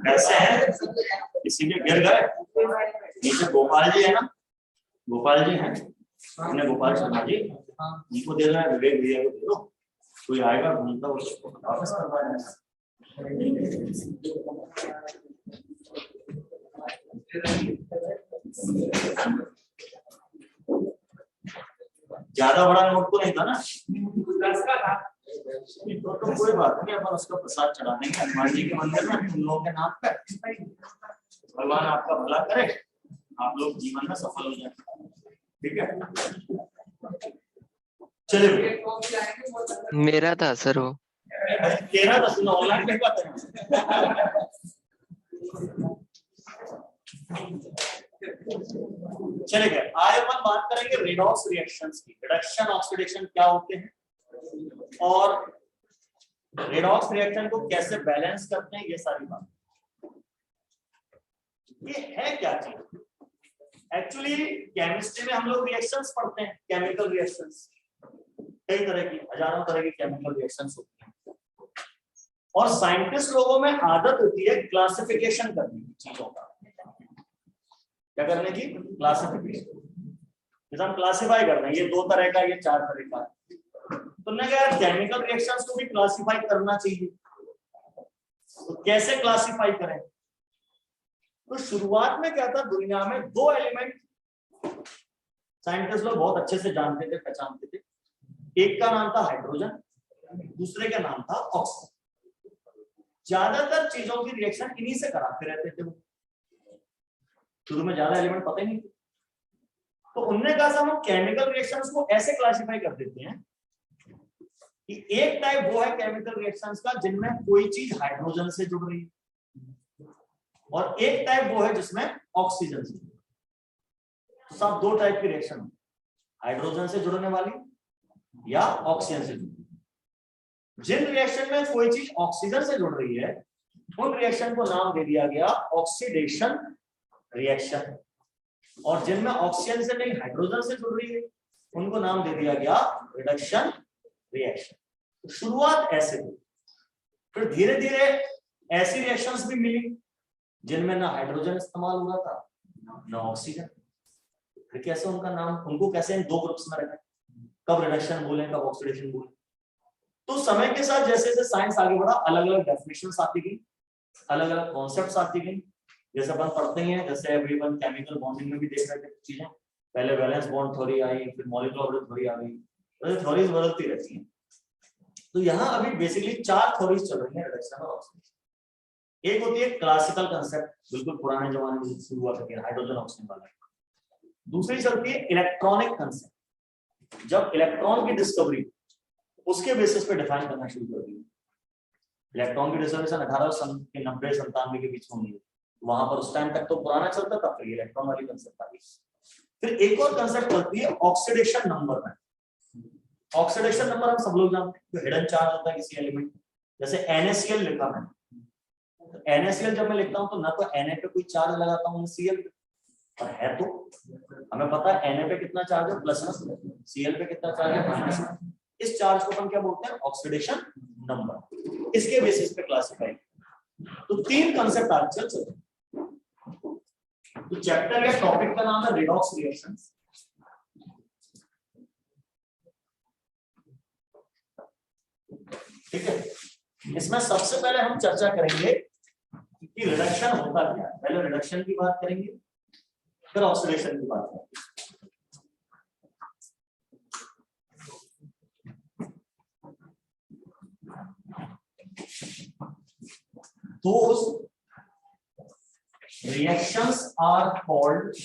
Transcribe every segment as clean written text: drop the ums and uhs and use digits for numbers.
कैसे हैं? किसी के गिर गए? नीचे गोपाल जी है ना, गोपाल जी हैं, हमने गोपाल शर्मा जी उनको दे रहा है, विवेक भैया को दे दो, कोई आएगा घूमता उसको वापस करवा देना। ज्यादा बड़ा नोट तो नहीं था ना, 10 का था, तो कोई बात नहीं, अपन उसका प्रसाद चढ़ा देंगे हनुमान जी के मंदिर में उन लोगों के नाम पर। भगवान आपका भला करे, आप लोग जीवन में सफल हो जाए, ठीक है? चलिए, मेरा था सर वो। तेरा था, सुनो ऑनलाइन पे बात है। चलिए, आज अपन बात करेंगे रेडॉक्स रिएक्शंस की। रिडक्शन ऑक्सीडेशन क्या होते हैं और रेडॉक्स रिएक्शन को कैसे बैलेंस करते हैं, ये सारी बात। ये है क्या चीज? एक्चुअली केमिस्ट्री में हम लोग रिएक्शंस पढ़ते हैं, केमिकल रिएक्शंस, कई तरह की, हजारों तरह की केमिकल रिएक्शंस होती हैं, और साइंटिस्ट लोगों में आदत होती है क्लासिफिकेशन करने की चीजों का। क्या करने की? क्लासिफिकेशन। जैसे हम क्लासिफाई करते हैं, ये 2 तरह का, ये 4 तरह का। तुमने कहा यार केमिकल रिएक्शंस को भी क्लासिफाई करना चाहिए, तो कैसे क्लासिफाई करें? तो शुरुआत में क्या था, दुनिया में 2 एलिमेंट साइंटिस्ट लोग बहुत अच्छे से जानते थे, पहचानते थे। एक का नाम था हाइड्रोजन, दूसरे का नाम था ऑक्सीजन। ज्यादातर चीजों की रिएक्शन इन्हीं से कराते रहते थे वो। शुरू में ज्यादा एलिमेंट पता ही नहीं थे, तो उनने कहा हम केमिकल रिएक्शंस को ऐसे क्लासिफाई कर देते हैं कि एक टाइप वो है केमिकल रिएक्शंस का जिनमें कोई चीज हाइड्रोजन से जुड़ रही है, और एक टाइप वो है जिसमें ऑक्सीजन से। तो सब 2 टाइप की रिएक्शन, हाइड्रोजन से जुड़ने वाली या ऑक्सीजन से जुड़ने। जिन रिएक्शन में कोई चीज ऑक्सीजन से जुड़ रही है उन रिएक्शन को नाम दे दिया गया ऑक्सीडेशन रिएक्शन, और जिनमें ऑक्सीजन से नहीं हाइड्रोजन से जुड़ रही है उनको नाम दे दिया गया रिडक्शन रिएक्शन। तो शुरुआत ऐसे हुई, फिर धीरे धीरे ऐसी रिएक्शंस भी मिली जिनमें ना हाइड्रोजन इस्तेमाल हुआ था ना ऑक्सीजन। फिर कैसे उनका नाम, उनको कैसे इन 2 ग्रुप्स में रखा, कब रिडक्शन बोले कब ऑक्सीडेशन बोले। तो समय के साथ जैसे जैसे साइंस आगे बढ़ा, अलग अलग डेफिनेशंस आती गई, अलग अलग कॉन्सेप्ट्स आती गई। जैसे अपन पढ़ते हैं, जैसे अभी अपन केमिकल बॉन्डिंग में भी देख रहे थे चीजें, पहले वैलेंस बॉन्ड थ्योरी आई, फिर मॉलिक्यूलर ऑर्बिटल थ्योरी आ गई, तो थ्योरीज बदलती रहती हैं। तो यहाँ अभी बेसिकली 4 थ्योरीज चल रही हैं रिडक्शन और ऑक्सीडेशन। एक होती है क्लासिकल कंसेप्ट, बिल्कुल पुराने जमाने में शुरू हुआ करती है, हाइड्रोजन ऑक्सीजन वाला। दूसरी चलती है इलेक्ट्रॉनिक कंसेप्ट, जब इलेक्ट्रॉन की डिस्कवरी उसके बेसिस पे डिफाइन करना शुरू कर दिया। इलेक्ट्रॉन की डिस्कवरी 1890-97 के बीच में हुई, वहां पर उस टाइम तक तो पुराना चलता था, फिर इलेक्ट्रॉन वाली कंसेप्ट आ गई। फिर एक और कंसेप्ट चलती है ऑक्सीडेशन नंबर में। ऑक्सीडेशन नंबर हम सब लोग जानते हैं, जो हिडन चार्ज होता है किसी एलिमेंट, जैसे NaCl लिखा मैंने, तो NaCl जब मैं लिखता हूं तो ना तो Na पे कोई चार्ज लगाता हूं Cl पे, और है तो हमें पता है Na पे कितना चार्ज है प्लस में, Cl पे कितना चार्ज है माइनस में। इस चार्ज को हम क्या बोलते हैं? Oxidation number. इसके बेसिस पे क्लासिफाई। तो 3 कंसेप्ट आज चल सकते हैं। तो चैप्टर या टॉपिक का नाम है रेडॉक्स रिएक्शंस। ठीक है, इसमें सबसे पहले हम चर्चा करेंगे कि रिडक्शन होता क्या है। पहले रिडक्शन की बात करेंगे, फिर ऑक्सीडेशन की बात करेंगे। Those reactions are called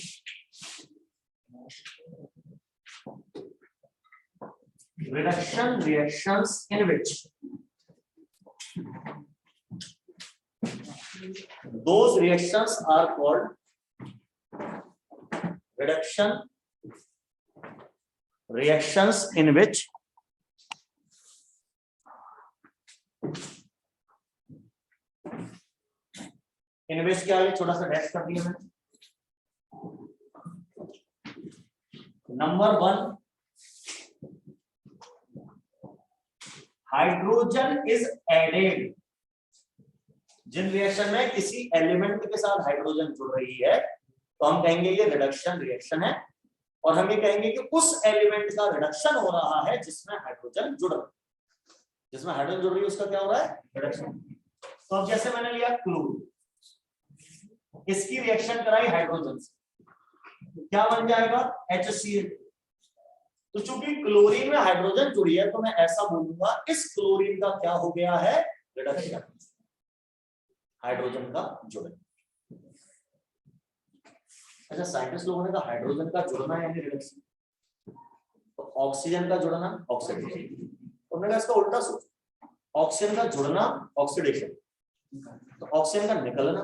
reduction reactions in which those reactions are called reduction reactions in which क्या है, छोटा सा डैश कर दिया मैंने। Number 1, hydrogen is added. जिन रिएक्शन में किसी एलिमेंट के साथ हाइड्रोजन जुड़ रही है तो हम कहेंगे ये रिडक्शन रिएक्शन है, और हम ये कहेंगे कि उस एलिमेंट का रिडक्शन हो रहा है जिसमें हाइड्रोजन जुड़ रहा है। जिसमें हाइड्रोजन जुड़ रही है उसका क्या हो रहा है, रिडक्शन। तो अब जैसे मैंने लिया क्लोरीन, इसकी रिएक्शन कराई हाइड्रोजन से, क्या बन जाएगा, HCl। तो चूंकि क्लोरीन में हाइड्रोजन जुड़ी है तो मैं ऐसा बोलूंगा इस क्लोरीन का क्या हो गया है, रिडक्शन, हाइड्रोजन का जुड़ना। अच्छा, साइंटिस्ट लोगों ने कहा हाइड्रोजन का जुड़ना यानी रिडक्शन, तो ऑक्सीजन का जुड़ना ऑक्सीडेशन। तो मैंने कहा इसका उल्टा सोच, ऑक्सीजन का जुड़ना ऑक्सीडेशन, तो ऑक्सीजन का निकलना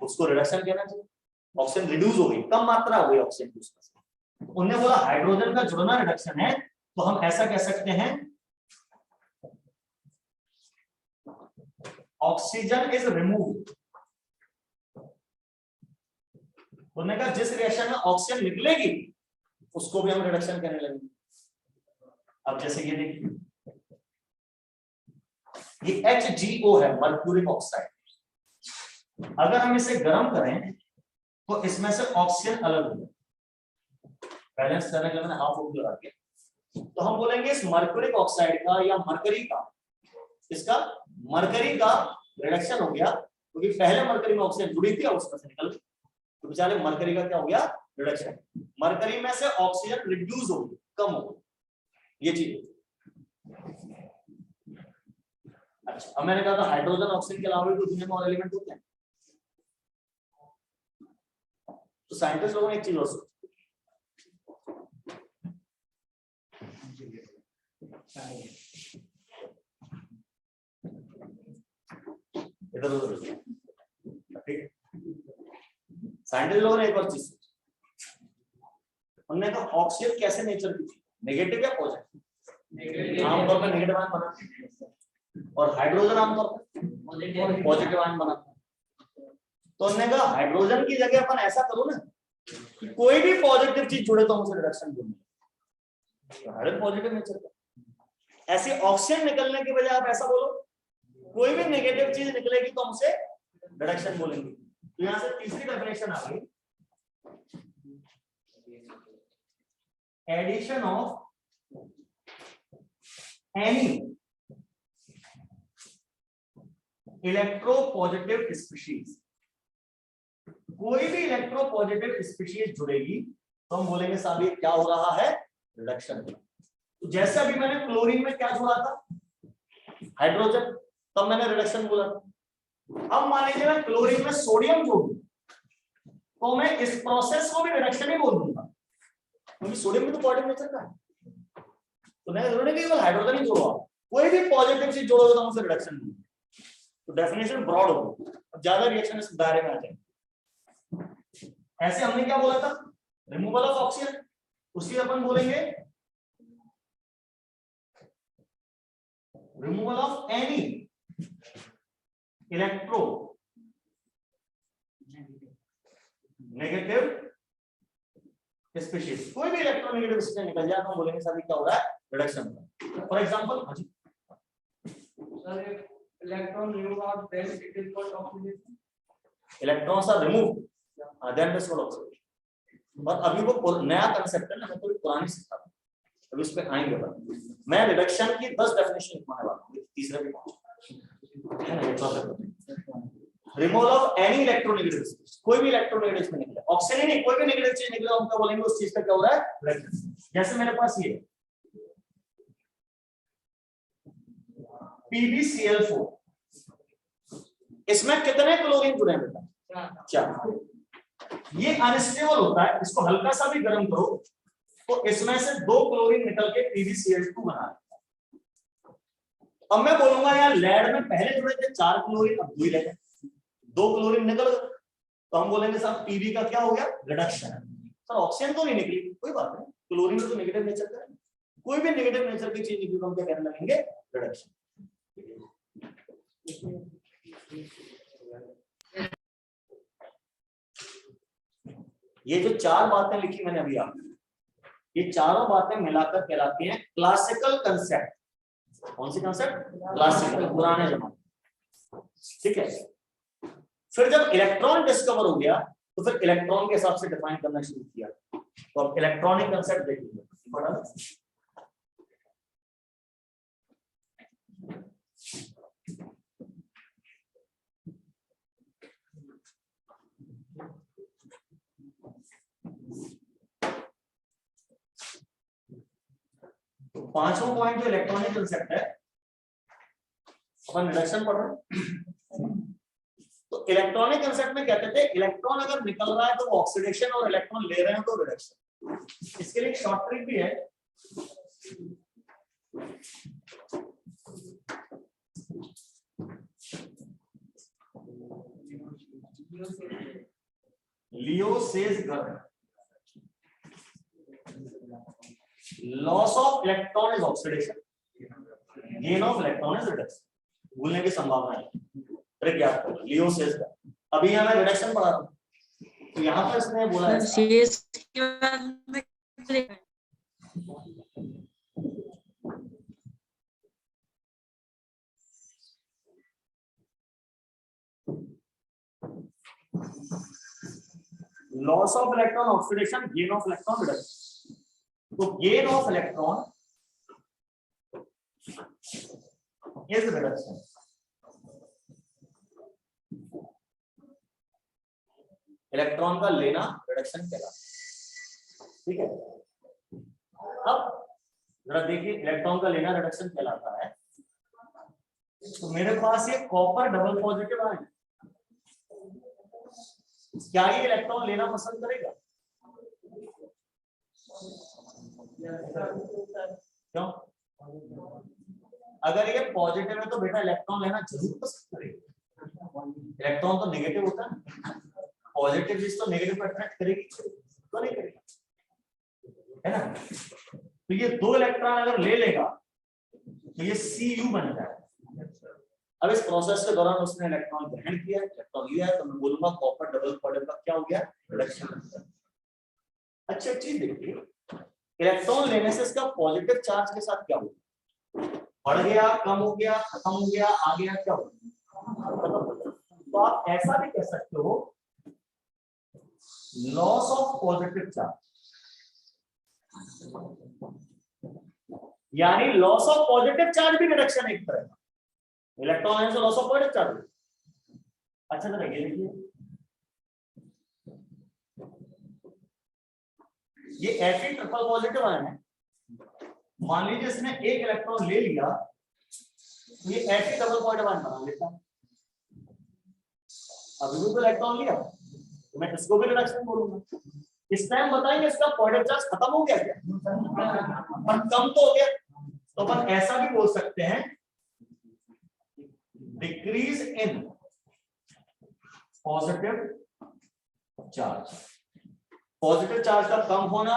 उसको रिडक्शन कहना चाहिए। ऑक्सीजन रिड्यूस हो गई, कम मात्रा हो गई ऑक्सीजन की उसमें। उन्होंने बोला हाइड्रोजन का जुड़ना रिडक्शन है, तो हम ऐसा कह सकते हैं ऑक्सीजन इज रिमूव्ड। उन्होंने कहा जिस रिएक्शन में ऑक्सीजन निकलेगी उसको भी हम रिडक्शन कहने लगेंगे। अब जैसे ये देखिए, ये HgO है, मर्क्यूरिक ऑक्साइड। अगर हम इसे गर्म करें तो इसमें से ऑक्सीजन अलग हो जाए, बैलेंस करने के लिए मैंने हाफ ऑफ लगा के, तो हम बोलेंगे इस मर्क्यूरिक ऑक्साइड का या मरकरी का, इसका मरकरी का रिडक्शन हो गया, क्योंकि पहले मरकरी में ऑक्सीजन जुड़ी थी और उसमें से निकल गई, तो बेचारे मरकरी का क्या हो गया, रिडक्शन। मरकरी में से ऑक्सीजन रिड्यूस हो गई, कम हो गई, ये चीज। अच्छा, अब मैंने कहा था हाइड्रोजन ऑक्सीजन के अलावा भी दुनिया में और एलिमेंट होते हैं, तो साइंटिस्ट लोगों ने एक चीज और सोची, इधर उधर, ठीक है। साइंटिस्ट लोगों ने एक और चीज सोची, उन्होंने कहा ऑक्सीजन कैसे नेचर की थी, नेगेटिव या पॉजिटिव? आमतौर पर नेगेटिव आयन बनाते हैं, और हाइड्रोजन आमतौर पर पॉजिटिव आयन बनाते हैं। तो उन्होंने कहा हाइड्रोजन की जगह अपन ऐसा करो ना कि कोई भी पॉजिटिव चीज जुड़े तो उसे रिडक्शन बोलेंगे, तो हाइड्रोजन पॉजिटिव नेचर का। ऐसे ऑक्सीजन निकलने की बजाय आप ऐसा बोलो कोई भी नेगेटिव चीज निकलेगी तो हम उसे रिडक्शन बोलेंगे। तो यहां से तीसरी डेफिनेशन आ गई, addition of any electropositive species. कोई भी इलेक्ट्रोपॉजिटिव स्पीशीज जुड़ेगी तो हम बोलेंगे साहब ये क्या हो रहा है, रिडक्शन। तो जैसे अभी मैंने क्लोरीन में क्या जोड़ा था, हाइड्रोजन, तब मैंने रिडक्शन बोला था। अब मान लीजिए मैं क्लोरीन में सोडियम जोड़ूं तो मैं इस प्रोसेस को भी रिडक्शन ही बोल दूंगा, क्योंकि सोडियम भी तो पॉजिटिव नेचर का है। तो मैं जरूरी नहीं केवल हाइड्रोजन ही जोड़ो, कोई भी पॉजिटिव चीज जोड़ोगे तो हम उसे रिडक्शन बोलेंगे। तो डेफिनेशन ब्रॉड होगी, ज्यादा रिएक्शन इस दायरे में आ जाएंगे। ऐसे हमने क्या बोला था, रिमूवल ऑफ ऑक्सीजन, उसी अपन बोलेंगे removal of any electro negative species. कोई भी इलेक्ट्रोनेगेटिव स्पीशीज निकल जाए तो हम बोलेंगे सर क्या हो रहा है, reduction. For example sir electron remove out then it is called oxidation. Electrons are removed then it is called oxidation. और अभी वो नया कांसेप्ट है ना, मैं तो पुरानी सीखा था, अभी उस पे आएंगे। मैं रिडक्शन की 10 डेफिनेशन लिखवाने वाला हूं, तीसरे पे removal of any electronegative species. कोई भी इलेक्ट्रोनेगेटिव में निकले, ऑक्सीजन नहीं, कोई भी नेगेटिव चीज निकले हम क्या बोलेंगे, उस चीज का क्या हो रहा है, रिडक्शन। जैसे मेरे पास ये PbCl4, इसमें कितने क्लोरीन जुड़े हैं बेटा, 4। ये अनस्टेबल होता है, इसको हल्का सा भी गर्म करो तो इसमें से 2 क्लोरीन निकल के PbCl2 बना देता है। अब मैं बोलूंगा यार लेड में पहले जुड़े थे 4 क्लोरीन, अब 2 ही लगे, 2 क्लोरीन निकल गए, तो हम बोलेंगे साहब Pb का क्या हो गया, रिडक्शन है। सर ऑक्सीजन तो नहीं निकली, कोई बात नहीं, क्लोरीन तो नेगेटिव नेचर का है, कोई भी नेगेटिव नेचर की चीज निकली तो हम क्या कहने लगेंगे, रिडक्शन। ये जो 4 बातें लिखी मैंने अभी आपको, ये चारों बातें मिलाकर कहलाती हैं क्लासिकल कंसेप्ट। कौन सी कंसेप्ट, क्लासिकल, पुराने जमाने। ठीक है, फिर जब इलेक्ट्रॉन डिस्कवर हो गया तो फिर इलेक्ट्रॉन के हिसाब से डिफाइन करना शुरू किया, तो अब इलेक्ट्रॉनिक कंसेप्ट देखिए बड़ा। तो 5वां पॉइंट जो इलेक्ट्रॉनिक कंसेप्ट है, अपन रिडक्शन पढ़ रहे हैं। तो इलेक्ट्रॉनिक कंसेप्ट में कहते थे इलेक्ट्रॉन अगर निकल रहा है तो वो ऑक्सीडेशन और इलेक्ट्रॉन ले रहे हैं तो रिडक्शन। इसके लिए शॉर्ट ट्रिक भी है, लियो सेज गर्ड, loss of electron is oxidation, gain of electron is reduction. भूलने की संभावना है, ट्रिक याद करो, लियो सेज गर्ड। अभी यहाँ मैं रिडक्शन पढ़ा रहा हूँ, तो यहाँ पर इसने बोला है loss of electron oxidation, gain of electron reduction. तो gain of electron is reduction, electron का लेना रिडक्शन कहलाता है। ठीक है, अब जरा देखिए इलेक्ट्रॉन का लेना रिडक्शन कहलाता है। तो मेरे पास ये कॉपर डबल पॉजिटिव आयन, क्या ये इलेक्ट्रॉन लेना पसंद करेगा? क्यों? अगर ये पॉजिटिव है तो बेटा इलेक्ट्रॉन लेना जरूर पसंद करेगा। इलेक्ट्रॉन तो नेगेटिव होता है, पॉजिटिव चीज तो नेगेटिव को अट्रैक्ट करेगी तो नहीं करेगी, है ना? तो ये 2 इलेक्ट्रॉन अगर ले लेगा तो ये Cu बन जाएगा। अब इस प्रोसेस के दौरान उसने इलेक्ट्रॉन ग्रहण किया, इलेक्ट्रॉन लिया, तो मैं बोलूंगा कॉपर डबल पॉजिटिव का क्या हो गया, रिडक्शन। अच्छा चीज देखिए, इलेक्ट्रॉन लेने से इसका पॉजिटिव चार्ज के साथ क्या हुआ, बढ़ गया, कम हो गया, खत्म हो गया, आ गया, क्या हो गया? तो आप ऐसा भी कह सकते हो लॉस ऑफ पॉजिटिव चार्ज, यानी लॉस ऑफ पॉजिटिव चार्ज भी रिडक्शन एक तरह का, इलेक्ट्रॉन लेने से लॉस ऑफ पॉजिटिव चार्ज। अच्छा तरह ये देखिए, ये Fe ट्रिपल पॉजिटिव आयन है, मान लीजिए इसने एक इलेक्ट्रॉन ले लिया तो ये Fe डबल पॉजिटिव आयन बना लेता है। अभी भी तो इलेक्ट्रॉन लिया तो मैं इसको भी रिडक्शन बोलूंगा। इस टाइम बताएंगे इसका पॉजिटिव चार्ज खत्म हो गया क्या, पर कम तो हो गया, तो अपन ऐसा भी बोल सकते हैं decrease in positive charge. Positive charge का कम होना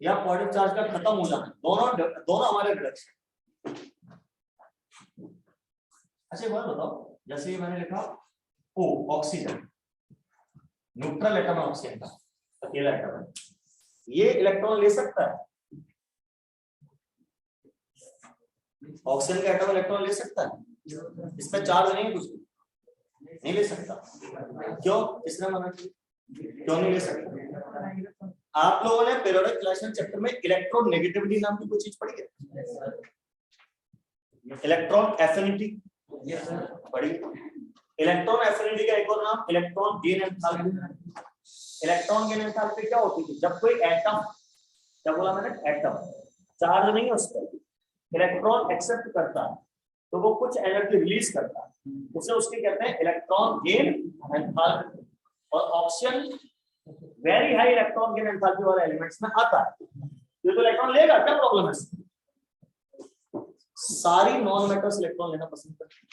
या पॉजिटिव चार्ज का खत्म हो जाना, दोनों हमारे रिडक्शन। अच्छा एक बात बताओ, जैसे मैंने लिखा ओ ऑक्सीजन, न्यूट्रल एटम है ऑक्सीजन का, अकेला एटम है, ये इलेक्ट्रॉन ले सकता है? ऑक्सीजन का एटम इलेक्ट्रॉन ले सकता है? इसमें चार्ज नहीं है, कुछ नहीं ले सकता। क्यों? किसने मना किया? क्यों नहीं ले सकता? आप लोगों ने पीरियोडिक क्लासेस चैप्टर में इलेक्ट्रॉन नेगेटिविटी नाम की कोई चीज पढ़ी है? इलेक्ट्रॉन एफिनिटी पढ़ी? इलेक्ट्रॉन एफिनिटी का एक और नाम electron gain enthalpy. Electron gain enthalpy क्या होती है? जब कोई एटम, क्या बोला मैंने, एटम चार्ज नहीं है उस पर, इलेक्ट्रॉन एक्सेप्ट करता है तो वो कुछ एनर्जी रिलीज करता है, उसे उसके कहते हैं इलेक्ट्रॉन गेन एंथैल्पी। और oxygen very high electron gain enthalpy वाले एलिमेंट्स में आता है। ये तो इलेक्ट्रॉन लेगा, क्या प्रॉब्लम है? सारी नॉन मेटल्स इलेक्ट्रॉन लेना पसंद करते हैं,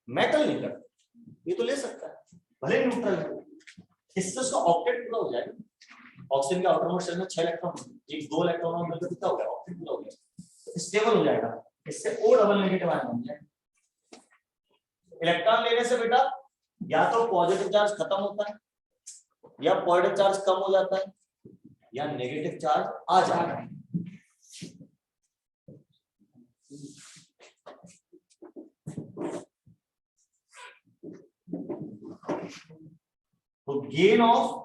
मेटल नहीं करते। ये तो ले सकता है भले न्यूट्रल है, इससे उसका ऑक्टेट पूरा हो जाएगा। ऑक्सीजन के आउटरमोस्ट शेल में 6 इलेक्ट्रॉन, एक 2 इलेक्ट्रॉन और मिलकर कितना हो गया? ऑक्टेट पूरा हो गया, स्टेबल हो जाएगा। इससे O डबल नेगेटिव आयन बन जाएगा। इलेक्ट्रॉन लेने से बेटा या तो पॉजिटिव चार्ज खत्म होता है, या पॉजिटिव चार्ज कम हो जाता है, या नेगेटिव चार्ज आ जाता है। तो गेन ऑफ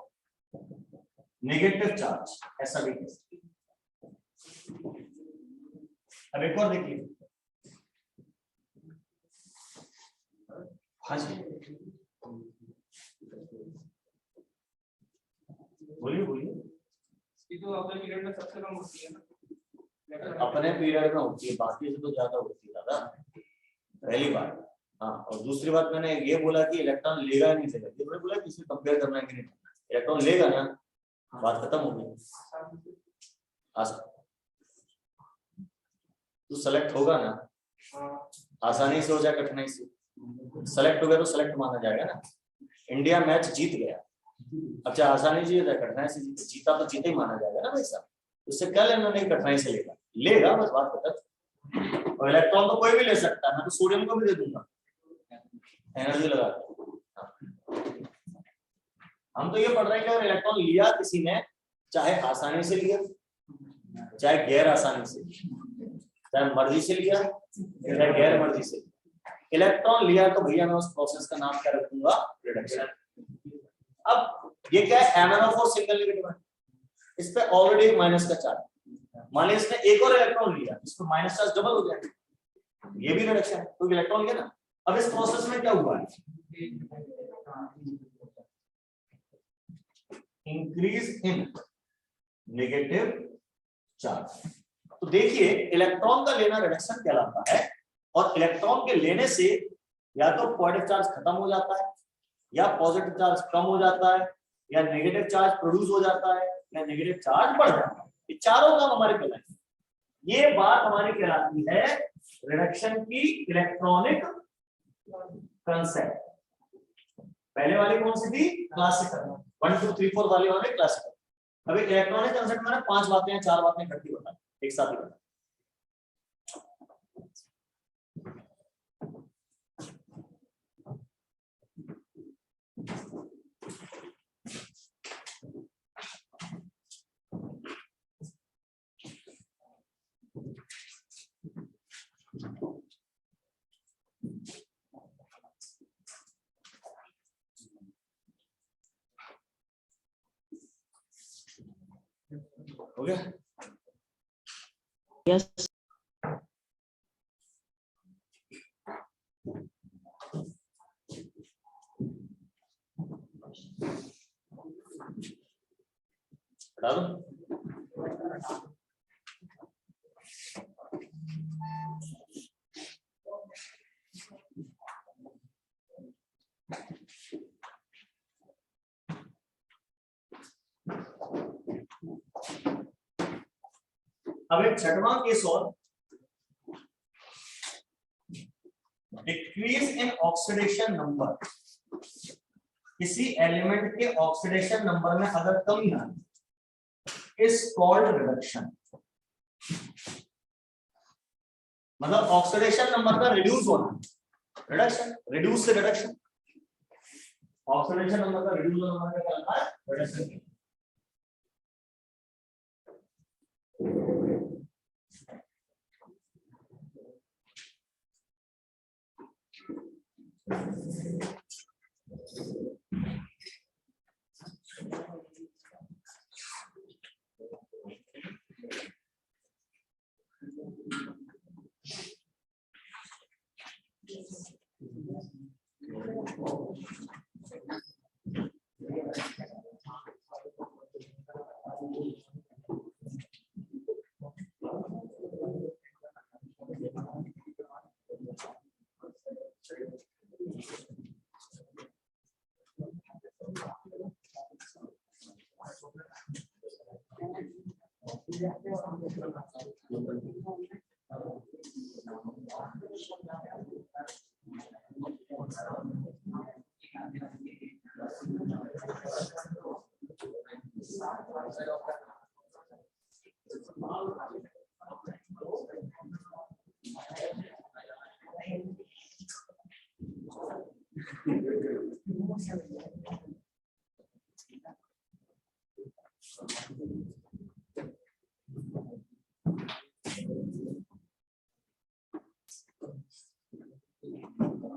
नेगेटिव चार्ज ऐसा भी है। अब एक और देखिए, हाँ जी बोलिए बोलिए। तो अपने पीरियड में सबसे कम होती है ना, अपने पीरियड में होती है, बाकी से तो ज्यादा होती है दादा, पहली बात। हाँ, और दूसरी बात मैंने ये बोला कि इलेक्ट्रॉन लेगा नहीं लेगा, ये मैंने बोला किसी कंपेयर करना है कि नहीं, इलेक्ट्रॉन लेगा ना, बात खत्म हो गई। तो सेलेक्ट होगा ना, आसानी से हो जाए कठिनाई से। सेलेक्ट हो गया तो सेलेक्ट माना जाएगा ना। इंडिया मैच जीत गया, अब चाहे आसानी से जीता कठिनाई से जीता, जीता तो जीता ही माना जाएगा ना भाई साहब। उससे क्या लेना, नहीं कठिनाई से लेगा, लेगा बस बात खत्म। और इलेक्ट्रॉन तो कोई भी ले सकता है, मैं तो सोडियम को भी दे दूंगा एनर्जी लगा। हम तो ये पढ़ रहे हैं कि अगर इलेक्ट्रॉन लिया किसी ने, चाहे आसानी से लिया चाहे गैर आसानी से, चाहे मर्जी से लिया चाहे गैर मर्जी से, इलेक्ट्रॉन लिया तो भैया मैं उस प्रोसेस का नाम क्या रखूंगा? रिडक्शन। अब ये क्या है? MnO4 सिंगल नेगेटिव है, इस पे ऑलरेडी माइनस का चार्ज, मान लीजिए इसने एक और इलेक्ट्रॉन लिया, इस पर माइनस चार्ज डबल हो गया, ये भी रिडक्शन है, तो इलेक्ट्रॉन लिया ना। अब इस प्रोसेस में क्या हुआ है? Increase in negative charge. तो देखिए इलेक्ट्रॉन का लेना रिडक्शन कहलाता है, और इलेक्ट्रॉन के लेने से या तो पॉजिटिव चार्ज खत्म हो जाता है, या पॉजिटिव चार्ज कम हो जाता है, या नेगेटिव चार्ज प्रोड्यूस हो जाता है, या नेगेटिव चार्ज बढ़ जाता है। ये चारों काम हमारे कहलाते हैं। ये बात हमारी कहलाती है रिडक्शन की इलेक्ट्रॉनिक कंसेप्ट। पहले वाली कौन सी थी? क्लासिकल। 1 2 3 4 वाली क्लासिकल। अभी इलेक्ट्रॉनिक कंसेप्ट में 5 बातें हैं, 4 बातें इकट्ठी बता एक साथ ही बता। हो गया? यस हटा दो। अब एक छठवां केस और, डिक्रीज इन ऑक्सीडेशन नंबर। किसी एलिमेंट के ऑक्सीडेशन नंबर में अगर कमी आए इज कॉल्ड रिडक्शन। मतलब ऑक्सीडेशन नंबर का रिड्यूस होना, रिडक्शन। रिड्यूस से रिडक्शन, ऑक्सीडेशन नंबर का रिड्यूस होना क्या कहलाता है? रिडक्शन।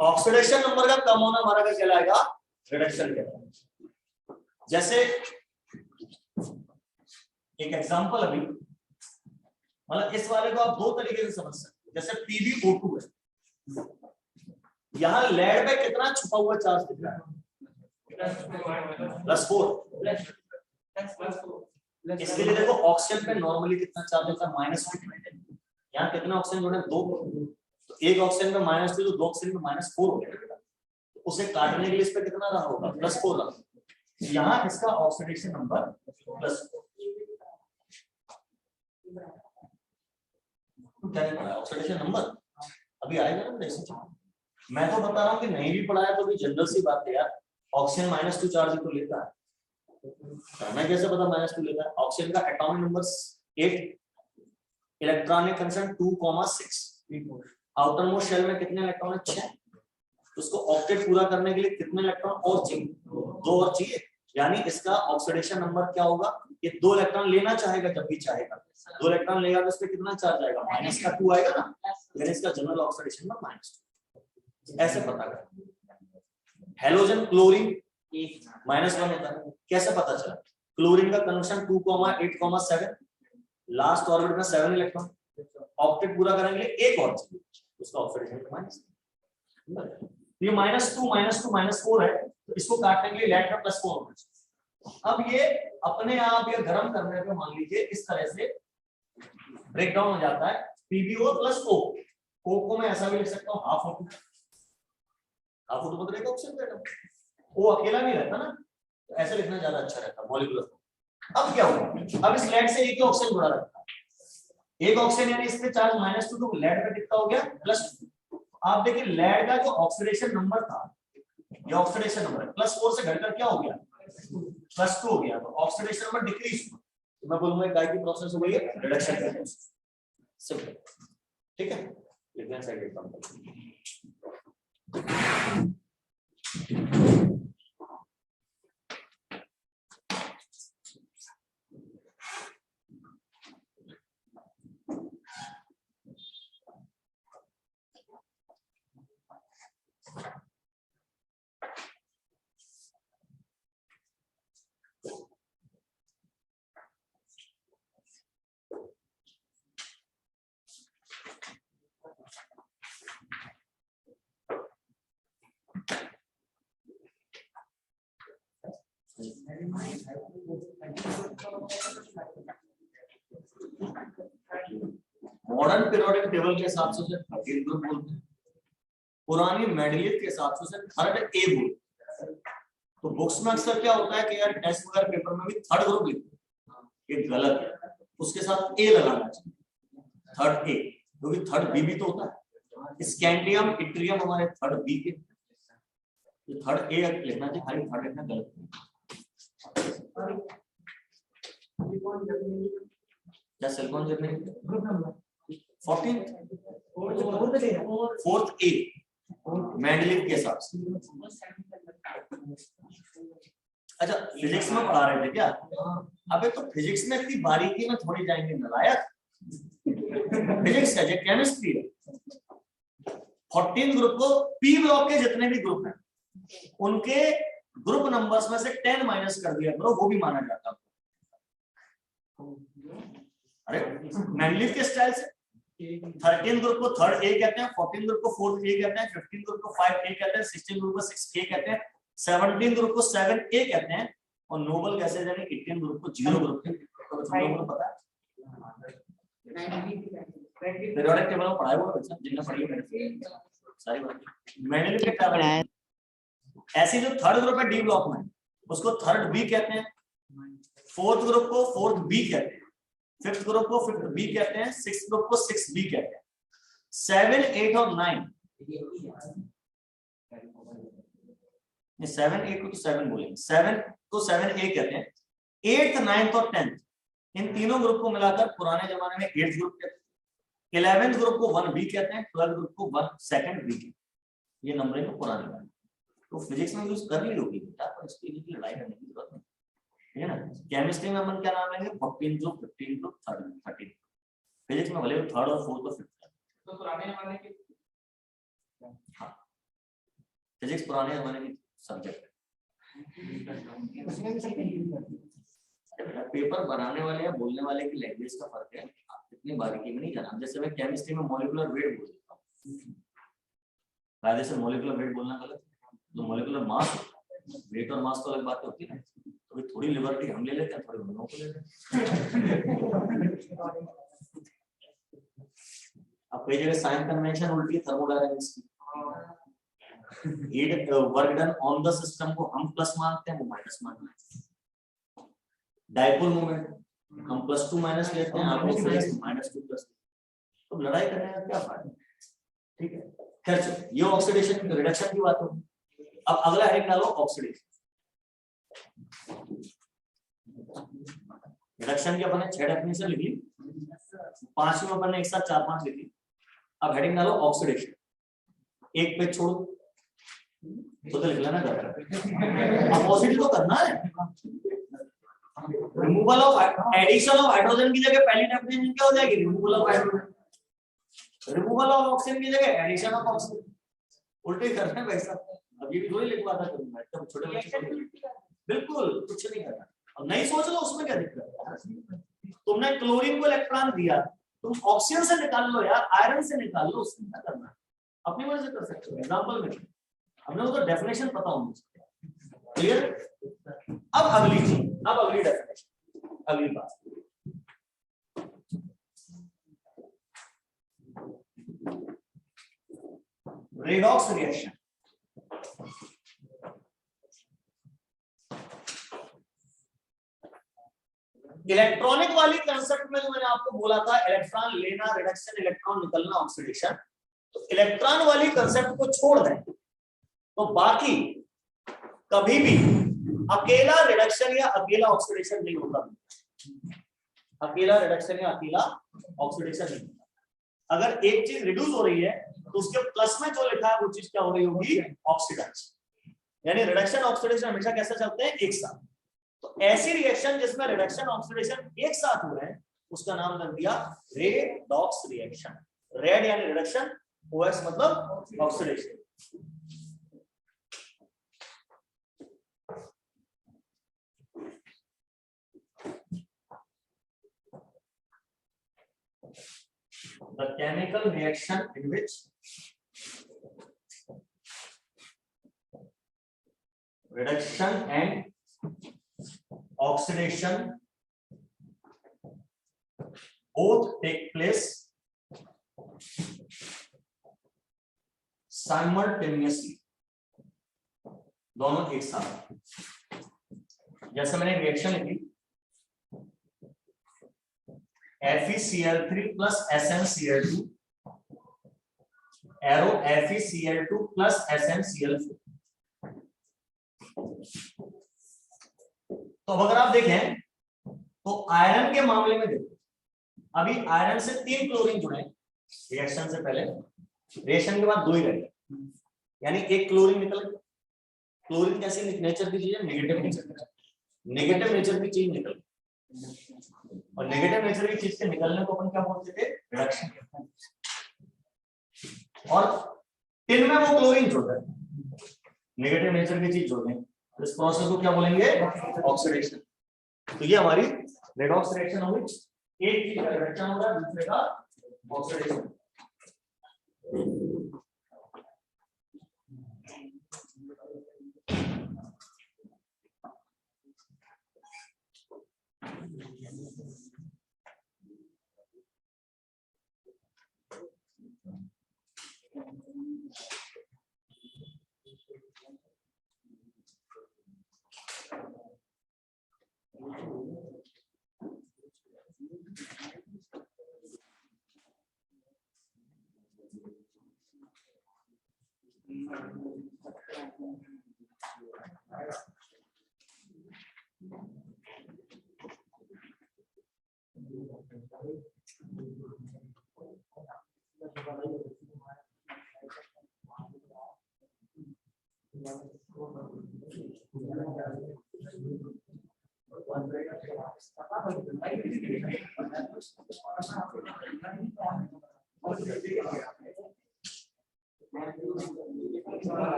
ऑक्सीडेशन नंबर का कम होना हमारा क्या कहलाएगा? रिडक्शन कहलाएगा। जैसे एक एग्जांपल अभी, मतलब इस वाले को आप दो तरीके से समझ सकते हैं। जैसे PbO2 है, यहां लेड में कितना छुपा हुआ चार्ज दिख रहा है? +4। इसके लिए देखो ऑक्सीजन पे नॉर्मली कितना चार्ज होता है? -2। यहाँ कितने ऑक्सीजन जोड़े? 2। तो एक ऑक्सीजन पे -2 तो 2 ऑक्सीजन पे -4 हो गया। तो उसे काटने के लिए इस पे कितना रहा होगा? +4 रहा। यहाँ इसका ऑक्सीडेशन नंबर +4। क्या लिखा है? ऑक्सीडेशन नंबर अभी आएगा ना जैसे। मैं तो बता रहा हूँ कि नहीं भी पढ़ा है तो भी जनरल सी बात है यार, ऑक्सीजन -2 चार्ज तो लेता है। मैं कैसे पता -2 लेता है? ऑक्सीजन का एटॉमिक नंबर 8, इलेक्ट्रॉनिक कंसंट 2,6, आउटर मोस्ट शेल में कितने इलेक्ट्रॉन है? 6। उसको ऑक्टेट पूरा करने के लिए कितने इलेक्ट्रॉन और चाहिए? 2 और चाहिए। यानी इसका ऑक्सीडेशन नंबर क्या होगा? ये 2 इलेक्ट्रॉन लेना चाहेगा जब भी चाहेगा, 2 इलेक्ट्रॉन लेगा तो इस पे कितना चार्ज आएगा? -2 आएगा ना। यानी इसका जनरल ऑक्सीडेशन नंबर -2। ऐसे पता कर। हेलोजन क्लोरीन -1 होता है। कैसे पता चला? क्लोरीन का कंजम्पशन 2,8,7, लास्ट ऑर्बिट में 7 इलेक्ट्रॉन, ऑक्टेट पूरा करने के लिए एक और चाहिए, उसका ऑक्सीडेशन नंबर ये -2 है। तो इसको काटने के लिए लेड का +4 होना चाहिए। अब ये अपने आप ये गर्म करने पे मान लीजिए इस तरह से ब्रेक डाउन हो जाता है। PbO + O, O को मैं ऐसा भी लिख सकता हूँ हाफ O2 मतलब एक ऑक्सीजन एटम। O अकेला नहीं रहता ना, तो ऐसे लिखना ज्यादा अच्छा रहता है मॉलिक्यूलर। अब क्या होगा? अब इस लेड से एक ही ऑक्सीजन जुड़ा रहता है, एक ऑक्सीजन, यानी इस पे चार्ज -2 तो लेड पे कितना हो गया? +2। आप देखिए लेड का जो ऑक्सीडेशन नंबर था, ये ऑक्सीडेशन नंबर +4 से घटकर क्या हो गया? +2 हो गया। तो ऑक्सीडेशन नंबर डिक्रीज हुआ, तो मैं बोलूंगा काय की प्रोसेस हो गई है? रिडक्शन की प्रोसेस। सिंपल, ठीक है। लेकिन side example modern periodic table के हिसाब से उसे 13 ग्रुप बोलते हैं, पुरानी मेंडलीव के हिसाब से उसे थर्ड ए बोलते हैं। तो बुक्स में अक्सर क्या होता है कि यार टेस्ट वगैरह पेपर में भी थर्ड ग्रुप लिखते हैं, ये गलत है। उसके साथ ए लगाना चाहिए, थर्ड ए, क्योंकि थर्ड बी भी तो होता है। स्कैंडियम इट्रियम हमारे थर्ड बी के, तो थर्ड ए लिखना चाहिए, खाली थर्ड लिखना गलत है। क्या सिलिकॉन जर्मेनियम 14th 4th ए मेंडलीव के हिसाब से। अच्छा फिजिक्स में पढ़ा रहे थे क्या? अबे तो फिजिक्स में इतनी बारीकी में थोड़ी जाएंगे नालायक। फिजिक्स है, केमिस्ट्री है। 14 ग्रुप को पी ब्लॉक के जितने भी ग्रुप हैं उनके ग्रुप नंबर्स में से 10 माइनस कर दिया करो, वो भी माना जाता है। अरे मेंडलीव के स्टाइल से 13 ग्रुप को थर्ड ए कहते हैं, 14 ग्रुप को फोर्थ ए कहते हैं, 15 ग्रुप को 5 ए कहते हैं, 16 ग्रुप को 6 ए कहते हैं, 17 ग्रुप को 7 ए कहते हैं, और नोबल गैसेज यानी 18 ग्रुप को 0 ग्रुप कहते हैं। तो पता है पीरियोडिक टेबल में पढ़ाया हुआ बच्चा जिन्हें पढ़ी है सारी बात। मेंडलीव के टेबल ऐसी जो थर्ड ग्रुप है डी ब्लॉक में उसको थर्ड बी कहते हैं, फोर्थ ग्रुप को फोर्थ बी कहते हैं, फिफ्थ ग्रुप को 5B कहते हैं, सिक्स्थ ग्रुप को 6B कहते हैं। 7, 8 और 9, 7, 8 को तो 7 बोलेंगे, 7 को 7A कहते हैं। 8th, 9th और 10th इन तीनों ग्रुप को मिलाकर पुराने जमाने में 8th ग्रुप कहते हैं। 11th ग्रुप को 1B कहते हैं, 12th ग्रुप को 2nd B कहते हैं। ये नंबरिंग को पुरानी बात, तो फिजिक्स में यूज कर ली होगी बेटा, पर इसके लिए लड़ाई करने की जरूरत नहीं, ठीक है ना। केमिस्ट्री में अपन क्या नाम लेंगे, 14 ग्रुप, 15 ग्रुप, 13। फिजिक्स में भले 3rd और 4th और 5th। तो पुराने जमाने के, हाँ, फिजिक्स पुराने जमाने की सब्जेक्ट है। पेपर बनाने वाले या बोलने वाले की लैंग्वेज का फर्क है, इतनी बारीकी में नहीं जाना। जैसे मैं केमिस्ट्री में मॉलिक्यूलर वेट बोल देता हूँ, कायदे से मॉलिक्यूलर वेट बोलना गलत है, तो मॉलिक्यूलर मास, वेट और मास तो अलग बात होती है ना, तो थोड़ी लिबर्टी हम ले लेते हैं, थोड़ी उन लोगों को ले लेते हैं। अब कई जगह साइन कन्वेंशन उल्टी थर्मोडायनामिक्स की, heat work done on the system को हम प्लस मानते हैं, वो माइनस मानते हैं। डाइपोल मोमेंट हम +2 माइनस लेते हैं, आप -2 प्लस, तो लड़ाई करने का क्या फायदा, ठीक है। खैर चलो, ये ऑक्सीडेशन रिडक्शन की बात होगी। अब अगला हेडिंग डालो ऑक्सीडेशन। रिडक्शन की अपन ने 6 डेफिनेशन लिखी, 5 में अपन ने एक साथ 4-5 लिखी। अब हेडिंग डालो ऑक्सीडेशन, एक पेज छोड़ो तो लिख लेना घर, अपोजिट तो करना है। Removal of addition of hydrogen की जगह पहली डेफिनेशन क्या हो जाएगी, removal of hydrogen. Removal of oxygen की जगह एडिशन ऑफ ऑक्सीजन, उल्टे करना है वैसा। अब ये भी थोड़ी लिखवाता करूंगा, एकदम छोटे बच्चे को बिल्कुल कुछ नहीं करना। अब नहीं सोच लो उसमें क्या दिक्कत है, तुमने क्लोरीन को इलेक्ट्रॉन दिया, तुम ऑक्सीजन से निकाल लो यार, आयरन से निकाल लो, उसमें क्या करना है, अपनी मर्जी से कर सकते हो। एग्जांपल में हमने वो तो डेफिनेशन पता होनी चाहिए, क्लियर। अब अगली चीज, अब अगली डेफिनेशन, अगली बात, रेडॉक्स रिएक्शन। इलेक्ट्रॉनिक वाली कंसेप्ट में जो मैंने आपको बोला था, इलेक्ट्रॉन लेना, रिडक्शन, इलेक्ट्रॉन निकलना, ऑक्सीडेशन, तो इलेक्ट्रॉन वाली कंसेप्ट को छोड़ दें तो बाकी कभी भी अकेला रिडक्शन या अकेला ऑक्सीडेशन नहीं होता। अकेला रिडक्शन या अकेला ऑक्सीडेशन नहीं होता। अगर एक चीज रिड्यूस हो रही है तो उसके प्लस में जो लिखा है वो चीज क्या हो रही होगी, ऑक्सीडेशन। यानी रिडक्शन ऑक्सीडेशन हमेशा कैसे चलते हैं, एक साथ। तो ऐसी रिएक्शन जिसमें रिडक्शन ऑक्सीडेशन एक साथ हो रहे हैं उसका नाम दे दिया रेडॉक्स रिएक्शन। रेड यानी रिडक्शन, ओएक्स मतलब oxidation. The chemical reaction in which reduction and oxidation both take place simultaneously, दोनों एक साथ। जैसे मैंने रिएक्शन लिखी FeCl3 plus SnCl2 arrow FeCl2 plus SnCl4। तो अगर आप देखें तो आयरन के मामले में देखो, अभी आयरन से 3 क्लोरीन जुड़े रिएक्शन से पहले, रिएक्शन के बाद 2 ही रहे, यानी एक क्लोरीन निकल गया। क्लोरीन कैसी नेचर की चीज है, नेगेटिव नेचर, नेगेटिव नेचर की चीज निकल, और नेगेटिव नेचर की चीज के निकलने को अपन क्या बोलते थे, रिडक्शन। और टिन में वो क्लोरीन जुड़ गए, नेगेटिव नेचर की चीज जुड़ गई, इस प्रोसेस को क्या बोलेंगे, ऑक्सीडेशन। तो ये हमारी रेडॉक्स रिएक्शन होगी, एक चीज का रिडक्शन होगा, दूसरे का ऑक्सीडेशन।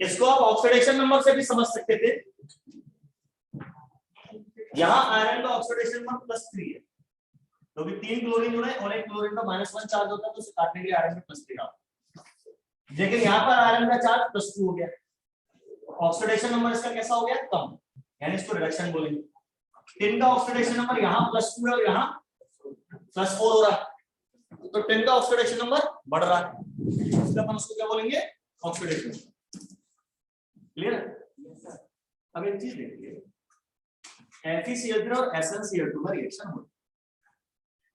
इसको आप ऑक्सीडेशन नंबर से भी समझ सकते थे। यहां आयरन का ऑक्सीडेशन नंबर +3 है, तो भी 3 क्लोरीन जुड़े और एक क्लोरीन का -1 चार्ज होता है, तो उसे काटने के लिए आयरन में +3 डालते। लेकिन यहाँ पर आयरन का चार्ज +2 हो गया, ऑक्सीडेशन नंबर इसका कैसा हो गया? कम, यानी इसको रिडक्शन बोलेंगे। टिन का ऑक्सीडेशन नंबर यहाँ +2 है और यहाँ +4 हो रहा है, तो टिन का ऑक्सीडेशन नंबर बढ़ रहा है, इसलिए अपन उसको क्या बोलेंगे? ऑक्सीडेशन। क्लियर है? अब एक चीज देखिए, FeCl3 और SnCl2 में रिएक्शन हो,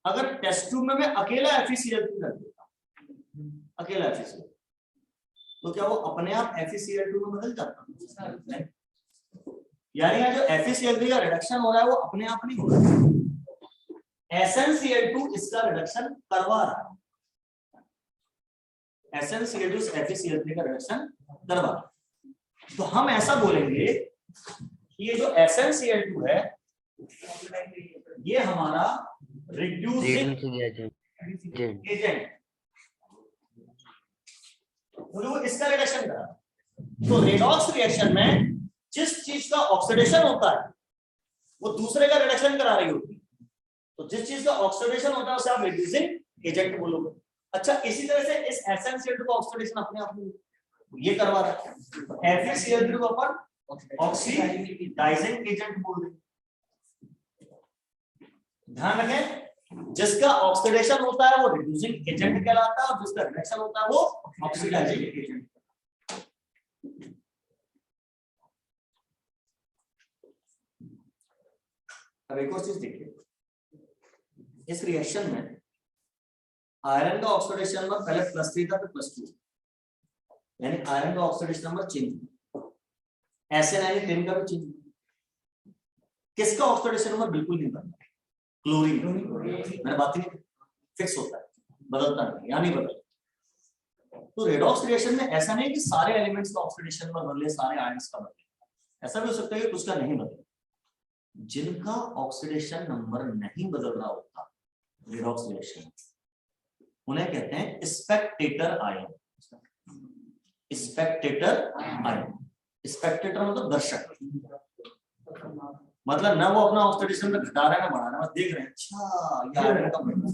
अगर टेस्ट ट्यूब में मैं अकेला FeCl3 रख देता हूं, अकेला FeCl, तो क्या वो अपने आप FeCl2 में बदल जाता? नहीं, यानी जो FeCl3 का रिडक्शन हो रहा है वो अपने आप नहीं हो रहा है, SnCl2 इसका रिडक्शन करवा रहा है, SnCl2 से FeCl3 का रिडक्शन करवा रहा है। तो हम ऐसा बोलेंगे कि ये जो SnCl2 है ये हमारा रिड्यूसिंग एजेंट, वो इसका रिडक्शन कर रहा है। तो रेडॉक्स रिएक्शन में जिस चीज का ऑक्सीडेशन होता है वो दूसरे का रिडक्शन करा रही होती है, तो जिस चीज का ऑक्सीडेशन होता है उसे आप रिड्यूसिंग एजेंट बोलोगे। अच्छा, इसी तरह से इस SnCl2 का ऑक्सीडेशन अपने आप में ये करवा रहा है, FeCl3 को अपन ऑक्सीडाइजिंग एजेंट बोल देंगे। ध्यान रखें, जिसका ऑक्सीडेशन होता है वो रिड्यूसिंग एजेंट कहलाता है और जिसका रिडक्शन होता है वो ऑक्सीडाइजिंग एजेंट। अब एक और चीज देखिए, इस रिएक्शन में आयरन का ऑक्सीडेशन नंबर पहले +3 था, फिर +2, यानी आयरन का ऑक्सीडेशन नंबर चेंज हुआ, Sn यानी टिन का भी चेंज हुआ। किसका ऑक्सीडेशन नंबर बिल्कुल नहीं बदला? क्लोरीन। मैंने बात नहीं, फिक्स होता है, बदलता नहीं, यानी बदलता। तो रेडॉक्स रिएक्शन में ऐसा नहीं कि सारे एलिमेंट्स का ऑक्सीडेशन नंबर बदले, सारे आयंस का बदले, ऐसा भी हो सकता है कि कुछ का नहीं बदले। जिनका ऑक्सीडेशन नंबर नहीं बदल रहा होता रेडॉक्स रिएक्शन, उन्हें कहते हैं Spectator ion. Spectator ion, Spectator मतलब दर्शक, मतलब ना वो अपना ऑक्सीडेशन में घटा रहा है ना बढ़ा रहा है, देख रहे हैं अच्छा ये आयरन का बढ़ रहा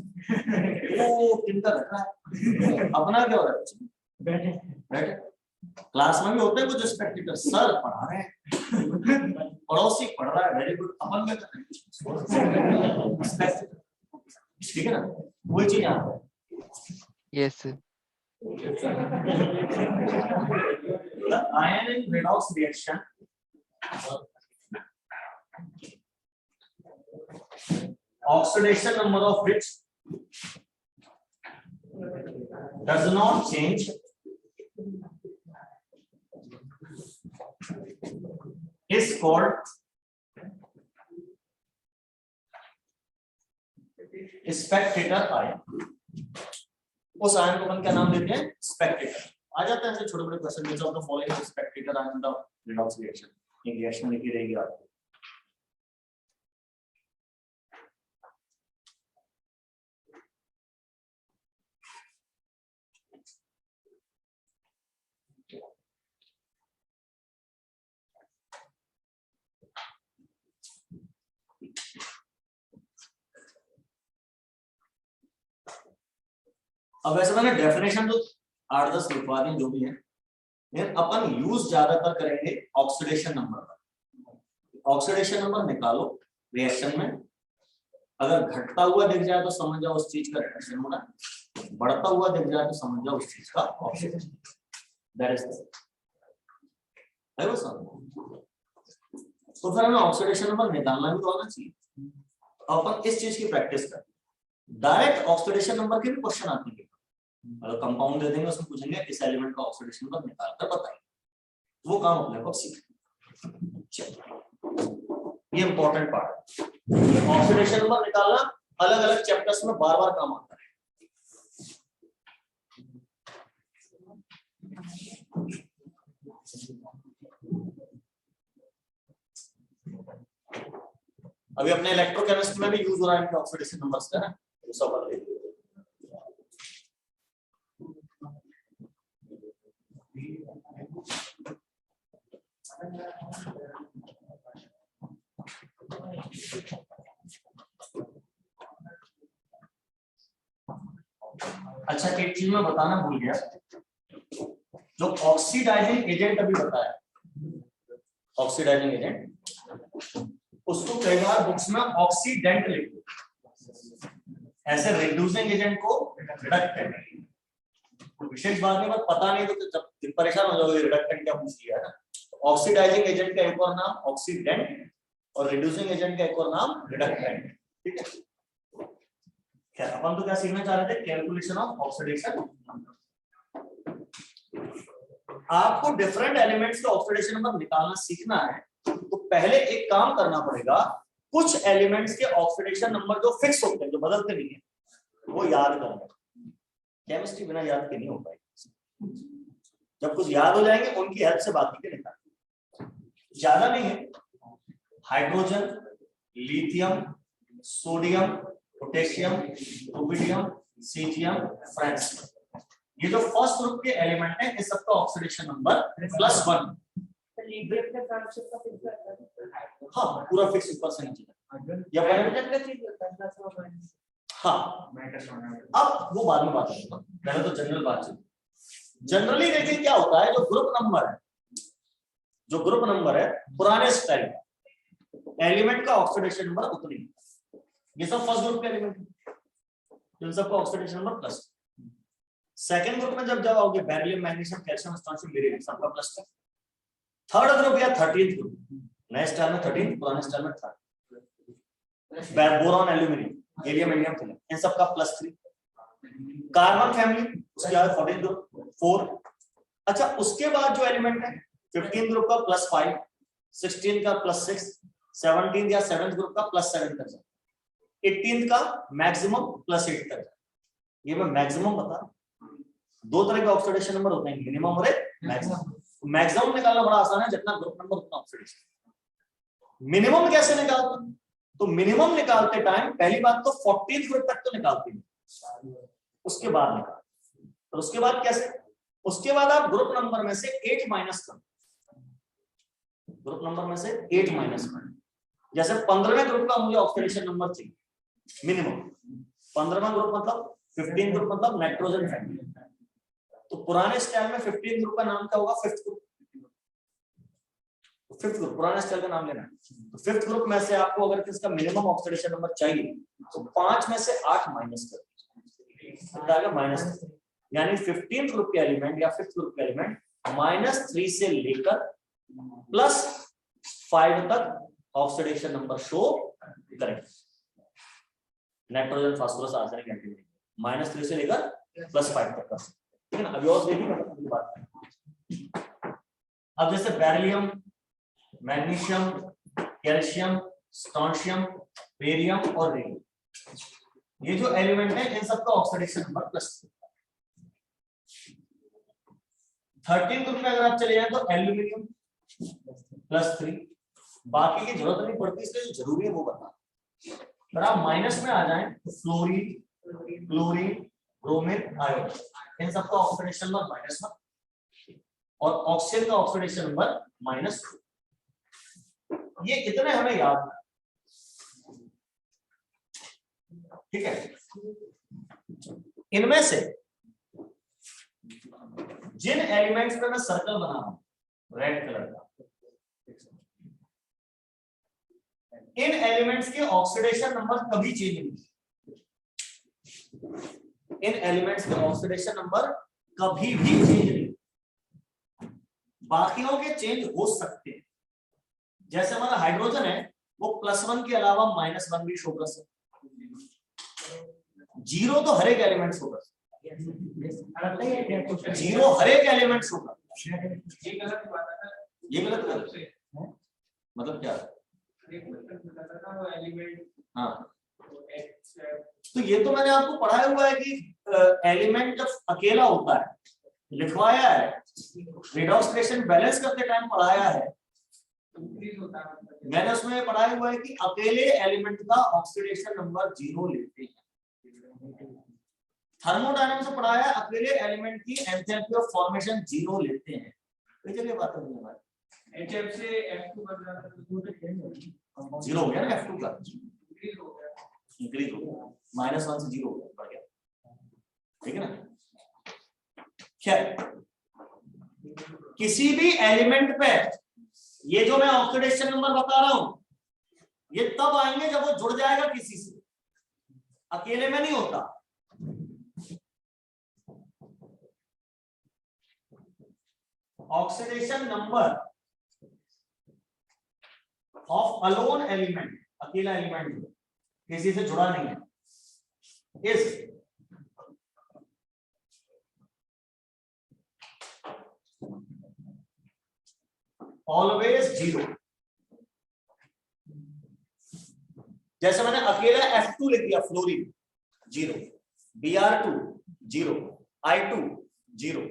है, ओ टिन का घट रहा है, अपना क्या हो रहा है? बैठे क्लास में भी होते हैं कुछ स्पेक्टेटर, सर पढ़ा रहे हैं, पड़ोसी पढ़ रहा है, वेरी गुड, अपन क्या कर रहे हैं? ठीक है ना, वही चीज यहाँ है। Yes The ion in redox reaction oxidation number of which does not change is called spectator ion। उस आयन को अपन क्या नाम देते हैं? स्पेक्टेटर। आ जाते हैं ऐसे छोटे बड़े क्वेश्चन, जैसे आपको following Spectator ion the redox reaction, ये रिएक्शन लिखी रहेगी आपको। अब वैसे मैंने डेफिनेशन तो 8-10 लिखवा दी जो भी है, लेकिन अपन यूज ज्यादातर करेंगे ऑक्सीडेशन नंबर का। ऑक्सीडेशन नंबर निकालो रिएक्शन में, अगर घटता हुआ दिख जाए तो समझ जाओ उस चीज का रिडक्शन हो रहा है, बढ़ता हुआ दिख जाए तो समझ जाओ उस चीज का ऑक्सीडेशन, दैट इज है सर। तो फिर हमें ऑक्सीडेशन नंबर निकालना भी तो आना चाहिए। अपन इस चीज की प्रैक्टिस करें। डायरेक्ट ऑक्सीडेशन नंबर के भी क्वेश्चन आते हैं, अगर कंपाउंड दे देंगे उसमें पूछेंगे इस एलिमेंट का ऑक्सीडेशन नंबर निकाल कर बताइए, वो काम अपने को सीखें। ये इंपॉर्टेंट पार्ट है, ऑक्सीडेशन नंबर निकालना अलग अलग चैप्टर्स में बार बार काम आता है। अभी अपने इलेक्ट्रोकेमिस्ट्री में भी यूज हो रहा है ऑक्सीडेशन नंबर्स का ना, वो सब अलग है। अच्छा एक चीज मैं बताना भूल गया, जो ऑक्सीडाइजिंग एजेंट अभी बताया, ऑक्सीडाइजिंग एजेंट उसको कई बार बुक्स में ऑक्सीडेंट लिखते, ऐसे रिड्यूसिंग एजेंट को रिडक्टेंट। तो विशेष बात नहीं, बस पता नहीं तो जब परेशान हो जाओगे रिडक्टेंट क्या पूछ लिया है ना। तो ऑक्सीडाइजिंग एजेंट का एक और नाम ऑक्सीडेंट और रिड्यूसिंग एजेंट का एक और नाम रिडक्टेंट, ठीक है। क्या अपन तो क्या सीखना चाह रहे थे, कैलकुलेशन ऑफ ऑक्सीडेशन। आपको डिफरेंट एलिमेंट्स का ऑक्सीडेशन नंबर निकालना सीखना है तो पहले एक काम करना पड़ेगा, कुछ एलिमेंट्स के ऑक्सीडेशन नंबर जो फिक्स होते हैं, जो बदलते नहीं है, वो याद करना। केमिस्ट्री बिना याद के नहीं हो पाएगी। जब कुछ याद हो जाएंगे उनकी हेल्प से बाकी के निकाल, ज्यादा नहीं है। Hydrogen, lithium, sodium, potassium, rubidium, caesium, francium, ये जो फर्स्ट ग्रुप के एलिमेंट है इस सबका ऑक्सीडेशन नंबर +1। हाँ पूरा फिक्स ऊपर से नीचे या हाँ, अब वो बाद में बात करूंगा, पहले तो जनरल बात चलिए। जनरली देखिए क्या होता है, जो ग्रुप नंबर है, जो ग्रुप नंबर है पुराने स्टाइल का एलिमेंट का ऑक्सीडेशन नंबर उतनी, ये सब फर्स्ट ग्रुप के एलिमेंट है, इन सबका ऑक्सीडेशन नंबर +। सेकंड ग्रुप में जब जाओगे beryllium, magnesium, calcium, strontium, beryllium सबका +। थर्ड ग्रुप या 13th ग्रुप, नए स्टाइल में 13, पुराने स्टाइल में 3, boron, aluminium, gallium, indium, thallium, इन सबका +3। कार्बन फैमिली उसके बाद 14th ग्रुप 4। अच्छा उसके बाद जो एलिमेंट है 15th ग्रुप का +5, 16th का +6, 17th या 7th ग्रुप का +7 तक जाए, 18th का मैक्सिमम +8 तक जाए। ये मैं मैक्सिमम बता, दो तरह के ऑक्सीडेशन नंबर होते हैं, मिनिमम और मैक्सिमम। मैक्सिमम निकालना बड़ा आसान है, जितना ग्रुप नंबर उतना ऑक्सीडेशन। मिनिमम कैसे निकालते हैं, तो मिनिमम निकालते टाइम पहली बात तो 14th ग्रुप तक तो निकालते हैं, उसके बाद निकालते, और उसके बाद कैसे, उसके बाद आप ग्रुप नंबर में से 8 माइनस कर, ग्रुप नंबर में से 8 माइनस कर। जैसे 15वें ग्रुप का मुझे ऑक्सीडेशन नंबर चाहिए मिनिमम, 15वां ग्रुप मतलब 15 ग्रुप मतलब नाइट्रोजन फैमिली, तो पुराने स्टाइल में 15 ग्रुप का नाम क्या होगा, 5th ग्रुप। तो 5th ग्रुप पुराने स्टाइल का नाम लेना। तो 5th ग्रुप में से आपको अगर किसका मिनिमम ऑक्सीडेशन नंबर चाहिए तो 5 में से 8 माइनस कर, माइनस, यानी 15th ग्रुप के एलिमेंट या 5th ग्रुप के एलिमेंट -3 से लेकर +5 तक ऑक्सीडेशन नंबर शो करेंगे। नाइट्रोजन, फास्फोरस, आर्सेनिक, एंटीमनी -3 से लेकर +5 तक का, ठीक है ना। अभी और देखिए अगली बात। अब जैसे beryllium, magnesium, calcium, strontium, barium और रेडियम, ये जो एलिमेंट है इन सबका ऑक्सीडेशन नंबर +3। 13 ग्रुप में अगर आप चले जाए तो एल्यूमिनियम +3, बाकी की जरूरत नहीं पड़ती, इसलिए जो जरूरी है वो बता। अगर आप माइनस में आ जाएं तो फ्लोरीन, क्लोरीन, ब्रोमीन, आयोडीन, इन सबका ऑक्सीडेशन नंबर -1 और ऑक्सीजन का ऑक्सीडेशन नंबर -2। ये इतने हमें याद है, ठीक है। इनमें से जिन एलिमेंट्स पे मैं सर्कल बना रहा हूं रेड कलर का, इन एलिमेंट्स के ऑक्सीडेशन नंबर कभी चेंज नहीं, इन एलिमेंट्स के ऑक्सीडेशन नंबर कभी भी चेंज नहीं, बाकियों के चेंज हो सकते हैं। जैसे हमारा हाइड्रोजन है वो +1 के अलावा -1 भी शो कर सकता है। 0 तो हर एक एलिमेंट शो कर सकता है, 0 हर एक एलिमेंट शो कर सकता है। ये गलत बात है ना, ये गलत है मतलब क्या? एक मतलब बताता था वो एलिमेंट। हाँ तो ये तो मैंने आपको पढ़ाया हुआ है कि एलिमेंट जब अकेला होता है, लिखवाया है, रेडॉक्स रिएक्शन बैलेंस करते टाइम पढ़ाया है, इंक्रीज होता है। मैंने उसमें पढ़ाया हुआ है कि अकेले एलिमेंट का ऑक्सीडेशन नंबर 0 लेते हैं। थर्मोडायनामिक्स में पढ़ाया है अकेले एलिमेंट की एंथैल्पी ऑफ फॉर्मेशन 0 लेते हैं। कई जगह बात है हमारी HF से F2 बन जाता है, 0 हो गया ना, F2 का इंक्रीज हो गया, इंक्रीज हो गया, -1 से 0 हो गया, बढ़ गया, ठीक है ना। खैर किसी भी एलिमेंट पे ये जो मैं ऑक्सीडेशन नंबर बता रहा हूं ये तब आएंगे जब वो जुड़ जाएगा किसी से, अकेले में नहीं होता। Oxidation number of alone element, अकेला एलिमेंट किसी से जुड़ा नहीं है, इज ऑलवेज 0। जैसे मैंने अकेला F2 लिख दिया, फ्लोरीन 0, Br2 0, I2 0,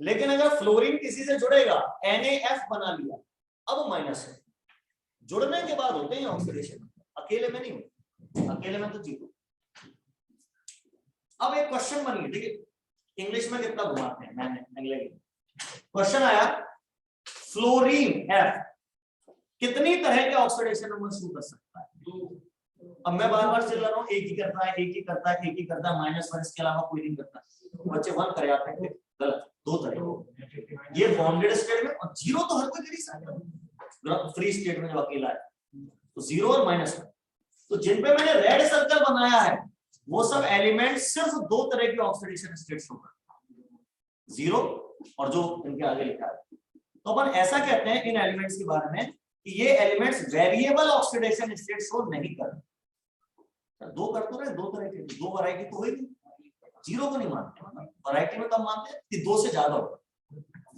लेकिन अगर फ्लोरीन किसी से जुड़ेगा, NaF बना लिया, अब माइनस है। जुड़ने के बाद होते हैं ऑक्सीडेशन, अकेले में नहीं होते, अकेले में तो 0। अब एक क्वेश्चन बनी, ठीक है, इंग्लिश में कितना घुमाते हैं, मैंने अगले क्वेश्चन आया, फ्लोरीन F कितनी तरह के ऑक्सीडेशन नंबर शो कर सकता है? अब मैं बार बार चल रहा हूँ, एक ही करता है, एक ही करता है, एक ही करता है, -1 इसके अलावा कोई नहीं करता। बच्चे 1 करे आते हैं, गलत, 2 तरह, ये बॉन्डेड स्टेट में, और 0 तो हर कोई कर ही सकता है, फ्री स्टेट में जो अकेला है, तो 0 और -1। तो जिन पे मैंने रेड सर्कल बनाया है वो सब एलिमेंट सिर्फ 2 तरह की ऑक्सीडेशन स्टेट शो करते हैं, 0 और जो इनके आगे लिखा है। तो अपन ऐसा कहते हैं इन एलिमेंट्स के बारे में कि ये elements variable oxidation state show नहीं करते। 2 कर तो रहे, 2 तरह के, 2 वैरायटी तो होगी, 0 को नहीं मानते, मतलब वैरायटी में कम मानते हैं कि 2 से ज्यादा होगा,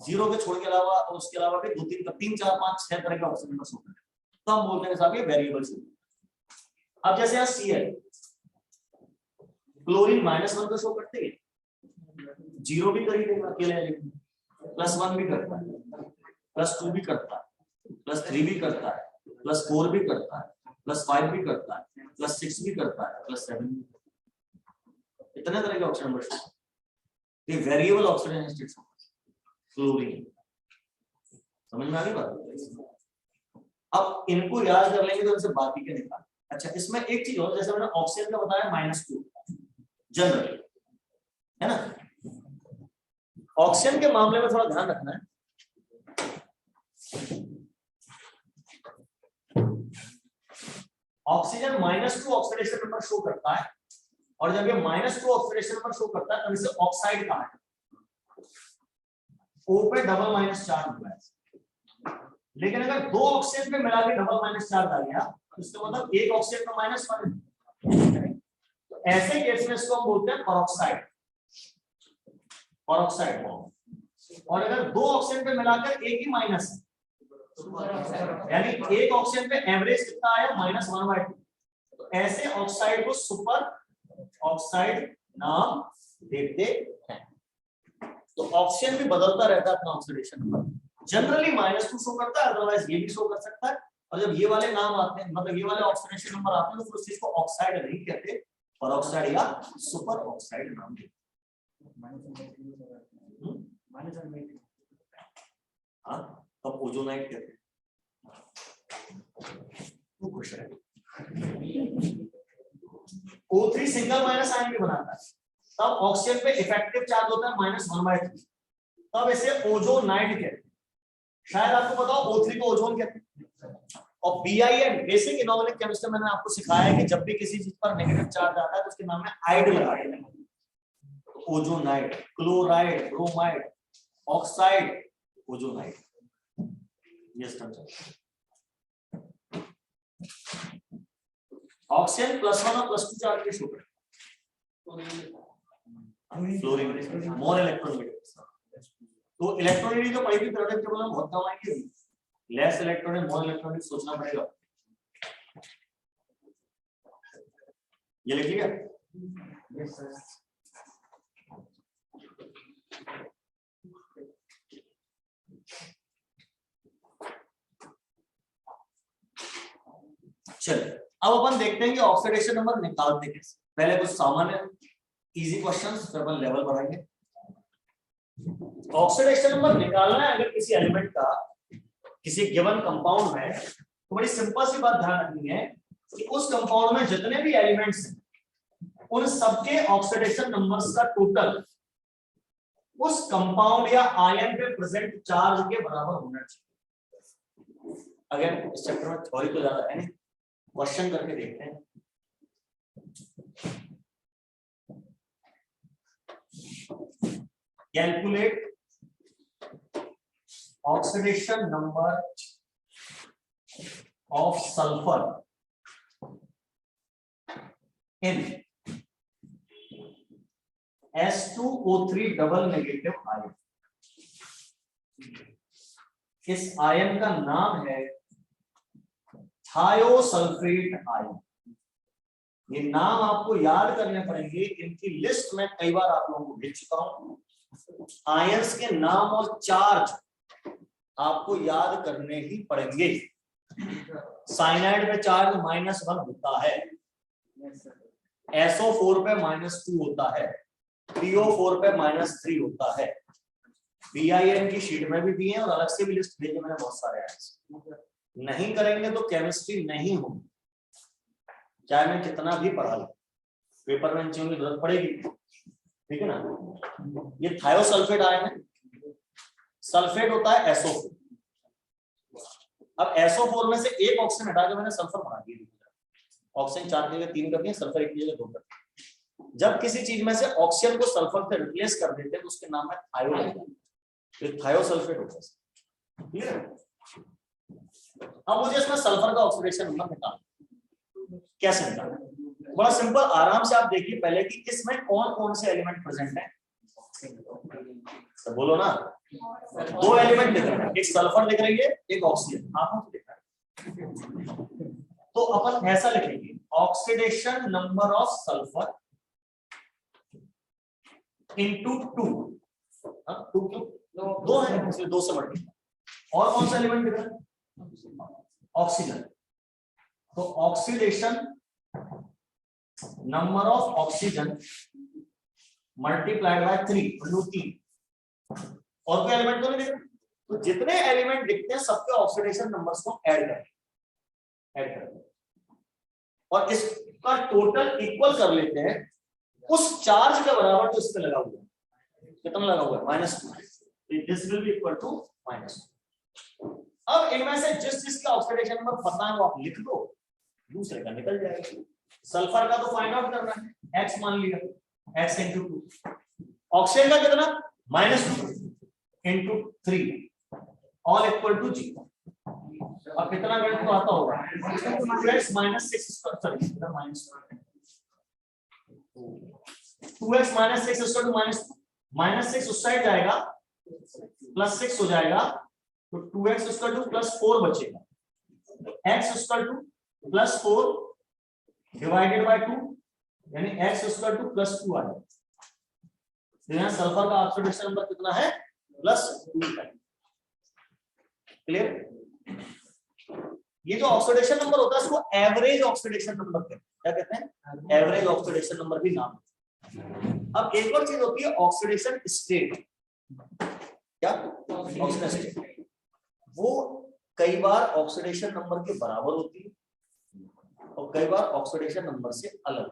0 के छोड़ के अलावा, उसके अलावा भी 2 3 4 5 6 तरह के ऑक्सीजन शो करते हैं, तो हम बोलते हैं साहब ये वेरिएबल शो। अब जैसे यहाँ Cl, क्लोरीन -1 को शो करते हैं, 0 भी कर ही देगा अकेले, +1 भी करता है, +2 भी करता है, +3 भी करता है, +4 भी करता है, +5 भी करता है, +6 भी करता है, +7 भी, इतने तरह के ऑक्सीजन नंबर शो, ये वेरिएबल ऑक्सीजन स्टेट क्लोरीन। समझ में आ गई बात? अब इनको याद कर लेंगे तो इनसे बाकी के निकाल। अच्छा, इसमें एक चीज और, जैसे मैंने ऑक्सीजन का बताया -2 जनरल, है ना। ऑक्सीजन के मामले में थोड़ा ध्यान रखना है, ऑक्सीजन -2 ऑक्सीडेशन नंबर शो करता है, और जब ये -2 ऑक्सीडेशन नंबर शो करता है तब इसे ऑक्साइड कहा है। O पे डबल माइनस चार्ज हुआ है, लेकिन अगर 2 ऑक्सीजन पे मिला के डबल माइनस चार्ज आ गया तो इसका मतलब एक ऑक्सीजन में -1, तो ऐसे केस में इसको हम बोलते हैं परऑक्साइड, परऑक्साइड बॉन्ड। और अगर 2 ऑक्सीजन पे मिलाकर एक ही माइनस है, यानी एक ऑक्सीजन पे एवरेज कितना आया, -1/2, तो ऐसे ऑक्साइड को सुपर ऑक्साइड नाम देते हैं। तो ऑक्सीजन भी बदलता रहता है अपना ऑक्सीडेशन नंबर, जनरली -2 शो करता है, अदरवाइज ये भी शो कर सकता है। और जब ये वाले नाम आते हैं, मतलब ये वाले ऑक्सीडेशन नंबर आते हैं, तो फिर उस चीज को ऑक्साइड नहीं कहते, परऑक्साइड या सुपर ऑक्साइड नाम देते। हाँ, तब ओजोनाइट कहते हैं। तो खुश है, O3 सिंगल माइनस आयन भी बनाता है, तब ऑक्सीजन पे इफेक्टिव चार्ज होता है -1/3, तब इसे ओजोनाइट कहते हैं। शायद आपको पता हो O3 को ओजोन कहते हैं। और BIN बेसिक इनऑर्गेनिक केमिस्ट्री मैंने आपको सिखाया है कि जब भी किसी चीज पर नेगेटिव चार्ज आता है तो उसके नाम में आइड लगा देना, ozonide, chloride, bromide, oxide, ozonide, ये स्ट्रक्चर। ऑक्सीजन +1 और +2 चार्ज के सूत्र, फ्लोरीन मोर इलेक्ट्रोनेगेटिव। तो इलेक्ट्रोनेगेटिव जो पढ़ी थी प्रोडक्ट टेबल में बहुत काम आएगी, लेस इलेक्ट्रॉनिक मोर इलेक्ट्रॉनिक सोचना पड़ेगा। ये लिख लिया? Yes sir. चलिए अब अपन देखते हैं कि ऑक्सीडेशन नंबर निकालते कैसे। पहले कुछ सामान्य इजी क्वेश्चंस, फिर अपन लेवल बढ़ाएंगे। ऑक्सीडेशन नंबर निकालना है अगर किसी एलिमेंट का किसी गिवन कंपाउंड में, तो बड़ी सिंपल सी बात ध्यान रखनी है कि उस कंपाउंड में जितने भी एलिमेंट्स हैं उन सबके ऑक्सीडेशन नंबर्स का टोटल उस कंपाउंड या आयन पे प्रेजेंट चार्ज के बराबर होना चाहिए। अगर इस चैप्टर में थ्योरी तो ज्यादा है नहीं, क्वेश्चन करके देखते हैं। Calculate oxidation number of sulphur in S2O3 double negative ion. इस आयन का नाम है थायोसल्फेट आयन। ये नाम आपको याद करने पड़ेंगे, इनकी लिस्ट में कई बार आप लोगों को भेज चुका हूं। आयंस के नाम और चार्ज आपको याद करने ही पड़ेंगे। साइनाइड में चार्ज -1 होता है, SO4 पे -2 होता है, PO4 पे -3 होता है। BIN की शीट में भी दिए हैं और अलग से भी लिस्ट भेजे मैंने बहुत सारे आयंस। नहीं करेंगे तो केमिस्ट्री नहीं होगी, चाहे मैं कितना भी पढ़ा लूं, पेपर में इन चीजों की जरूरत पड़ेगी, ठीक है ना। ये थायोसल्फेट आयन है, सल्फेट होता है SO4। अब SO4 में से एक ऑक्सीजन हटा के मैंने सल्फर बना दिया। ऑक्सीजन 4 की जगह 3 कर दिया, सल्फर 1 की जगह 2 कर दिया। जब किसी चीज में से ऑक्सीजन को सल्फर से रिप्लेस कर देते हैं तो उसके नाम में थायो लगता है, थायोसल्फेट होता है। क्लियर है? अब मुझे इसमें सल्फर का ऑक्सीडेशन नंबर निकालना, कैसे निकालना? बड़ा सिंपल, आराम से आप देखिए पहले कि इसमें कौन कौन से एलिमेंट प्रेजेंट हैं। तो बोलो ना, 2 एलिमेंट दिख रहे हैं, एक सल्फर दिख रही है, एक ऑक्सीजन। आंखों से दिख रहा है। तो अपन ऐसा लिखेंगे, oxidation number of sulphur into 2। 2 क्यों? 2 है, इसलिए 2 से मल्टीप्लाई। और कौन सा एलिमेंट दिख रहा है? ऑक्सीजन। तो oxidation number of oxygen multiplied by 3। और कोई एलिमेंट तो नहीं दिख रहा। तो जितने एलिमेंट दिखते हैं सबके ऑक्सीडेशन नंबर्स को ऐड करें और इसका टोटल इक्वल कर लेते हैं उस चार्ज के बराबर जो इस पे लगा हुआ है। कितना लगा हुआ है? -2। This will be equal to -2। अब इनमें से जिस जिसका ऑक्सीडेशन नंबर पता है वो आप लिख दो, दूसरे का निकल जाएगा। सल्फर का तो फाइंड आउट करना है, x मान लिया, x × 2। ऑक्सीजन का कितना? -2 × 3 ऑल इक्वल टू 0। अब कितना गणित तो आता होगा, 2x - 6 सॉरी इधर -2x - 6 -6 उस साइड जाएगा, +6 हो जाएगा, तो 2x +4 बचेगा। x +4 डिवाइडेड बाय 2 यानी x +2 आ जाएगा। तो यहाँ सल्फर का ऑक्सीडेशन नंबर कितना है? +2 है। क्लियर? ये जो ऑक्सीडेशन नंबर होता है इसको एवरेज ऑक्सीडेशन नंबर कहते हैं। क्या कहते हैं? एवरेज ऑक्सीडेशन नंबर भी नाम है। अब एक और चीज होती है ऑक्सीडेशन स्टेट। क्या? ऑक्सीडेशन स्टेट वो कई बार ऑक्सीडेशन नंबर के बराबर होती है और कई बार ऑक्सीडेशन नंबर से अलग।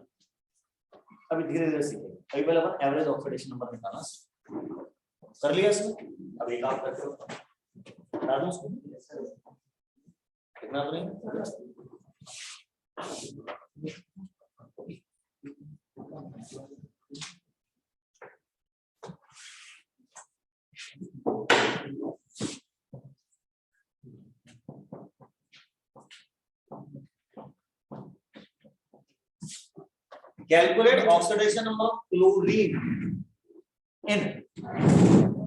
अभी धीरे धीरे सीखेंगे। कई बार अपन एवरेज ऑक्सीडेशन नंबर निकालना कर लिया इसमें। अब एक आप करते हो, बता दूं उसको कितना तो नहीं। Calculate oxidation number of chlorine in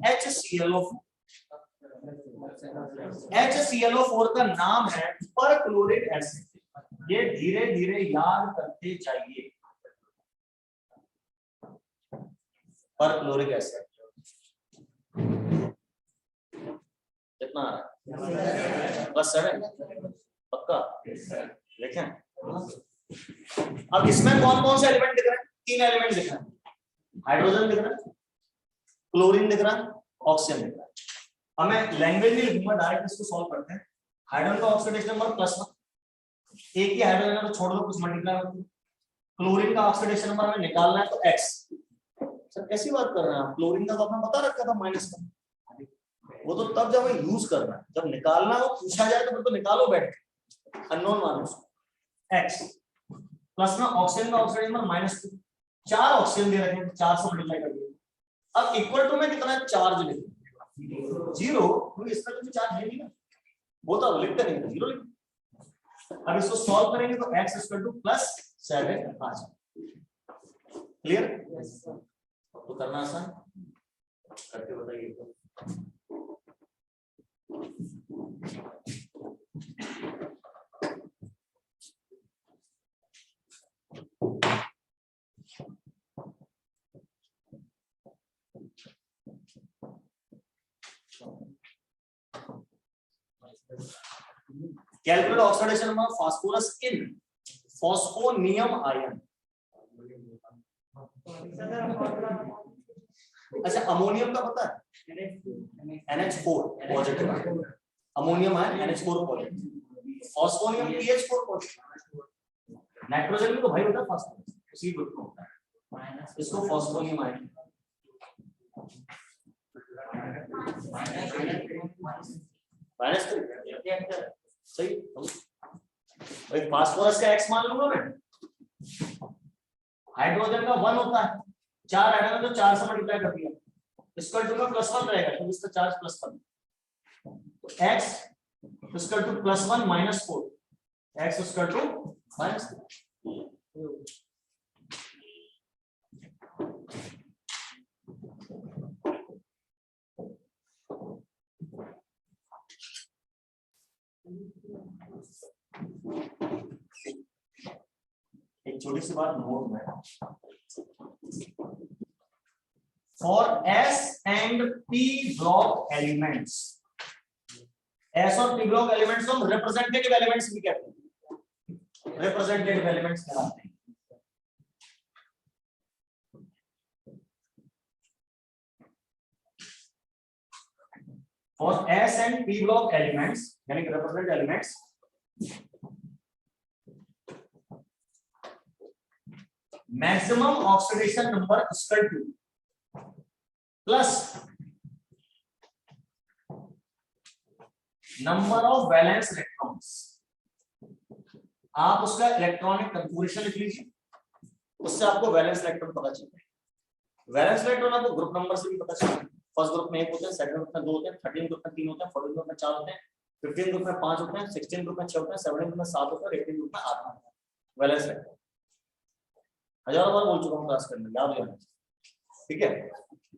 HClO4। HClO4 का नाम है परक्लोरिक एसिड। ये धीरे धीरे याद करते जाइए, परक्लोरिक एसिड कितना आ रहा है? बस 7 पक्का देखें। अब इसमें कौन कौन से एलिमेंट दिख रहे हैं? 3 एलिमेंट दिख रहे हैं, हाइड्रोजन दिख रहा है, क्लोरीन दिख रहा है, ऑक्सीजन दिख रहा है। अब मैं लैंग्वेज नहीं लिखूंगा, डायरेक्ट इसको सॉल्व करते हैं। हाइड्रोजन का ऑक्सीडेशन नंबर +1, एक ही हाइड्रोजन है तो छोड़ दो, कुछ मल्टीप्लाई मत करो। क्लोरीन का ऑक्सीडेशन नंबर हमें निकालना है तो x। सर कैसी बात कर रहे हैं आप? क्लोरीन का तो आपने बता रखा था -1, वो तो तब जब यूज करना है, जब निकालना हो पूछा जाए तो फिर तो निकालो बैठ के, अननोन मानो x प्लस में ऑक्सीजन का ऑक्सीडेशन नंबर -2, 4 ऑक्सीजन दे रखे हैं, 4 से मल्टीप्लाई कर दिया। अब इक्वल टू में कितना है? चार्ज लिखो 0, क्योंकि इसका तो चार्ज है नहीं ना, वो तो लिखते नहीं, 0 लिखो। अब इसको सॉल्व करेंगे तो x +7 आ जाए। क्लियर? तो करना आसान, करके बताइए। Calculate oxidation number of phosphorus in phosphonium ion. अच्छा अमोनियम का पता है? NH4 positive, ammonium ion NH4 positive, phosphonium PH4 positive. Nitrogen में तो भाई होता है फास्फोरस, उसी ग्रुप में होता है, इसको फॉस्फोनियम आयन -3 सही। भाई फास्फोरस का x मान लूंगा मैं, हाइड्रोजन का 1 होता है, 4 हाइड्रोजन तो 4 से मल्टीप्लाई कर दिया, इसका टू में +1 रहेगा तो इसका चार्ज +1, तो x इसका टू +1 -4, x इसका टू -3। एक छोटी सी बात नोट में, for S and P block elements, S और P ब्लॉक एलिमेंट्स को हम रिप्रेजेंटेटिव एलिमेंट्स भी कहते हैं, रिप्रेजेंटेटिव एलिमेंट्स कहलाते हैं। For S and P block elements यानी कि representative elements, maximum oxidation number equal two plus number of valence electrons. आप उसका इलेक्ट्रॉनिक कंफिगरेशन लिख लीजिए, उससे आपको वैलेंस इलेक्ट्रॉन पता चलता है। वैलेंस इलेक्ट्रॉन आपको ग्रुप नंबर से भी पता चलता है। फर्स्ट ग्रुप में 1 होते हैं, सेकंड ग्रुप में 2 होते हैं, 13 ग्रुप में 3 होते हैं, 14 ग्रुप में 4 होते हैं, 15 ग्रुप में 5 होते हैं, 16 ग्रुप में 6 होते हैं, 17 ग्रुप में 7 होते हैं, 18 ग्रुप में 8 होते हैं। वैलेंस इलेक्ट्रॉन हजारों बार बोल चुका हूं क्लास करने, याद रहना, ठीक है।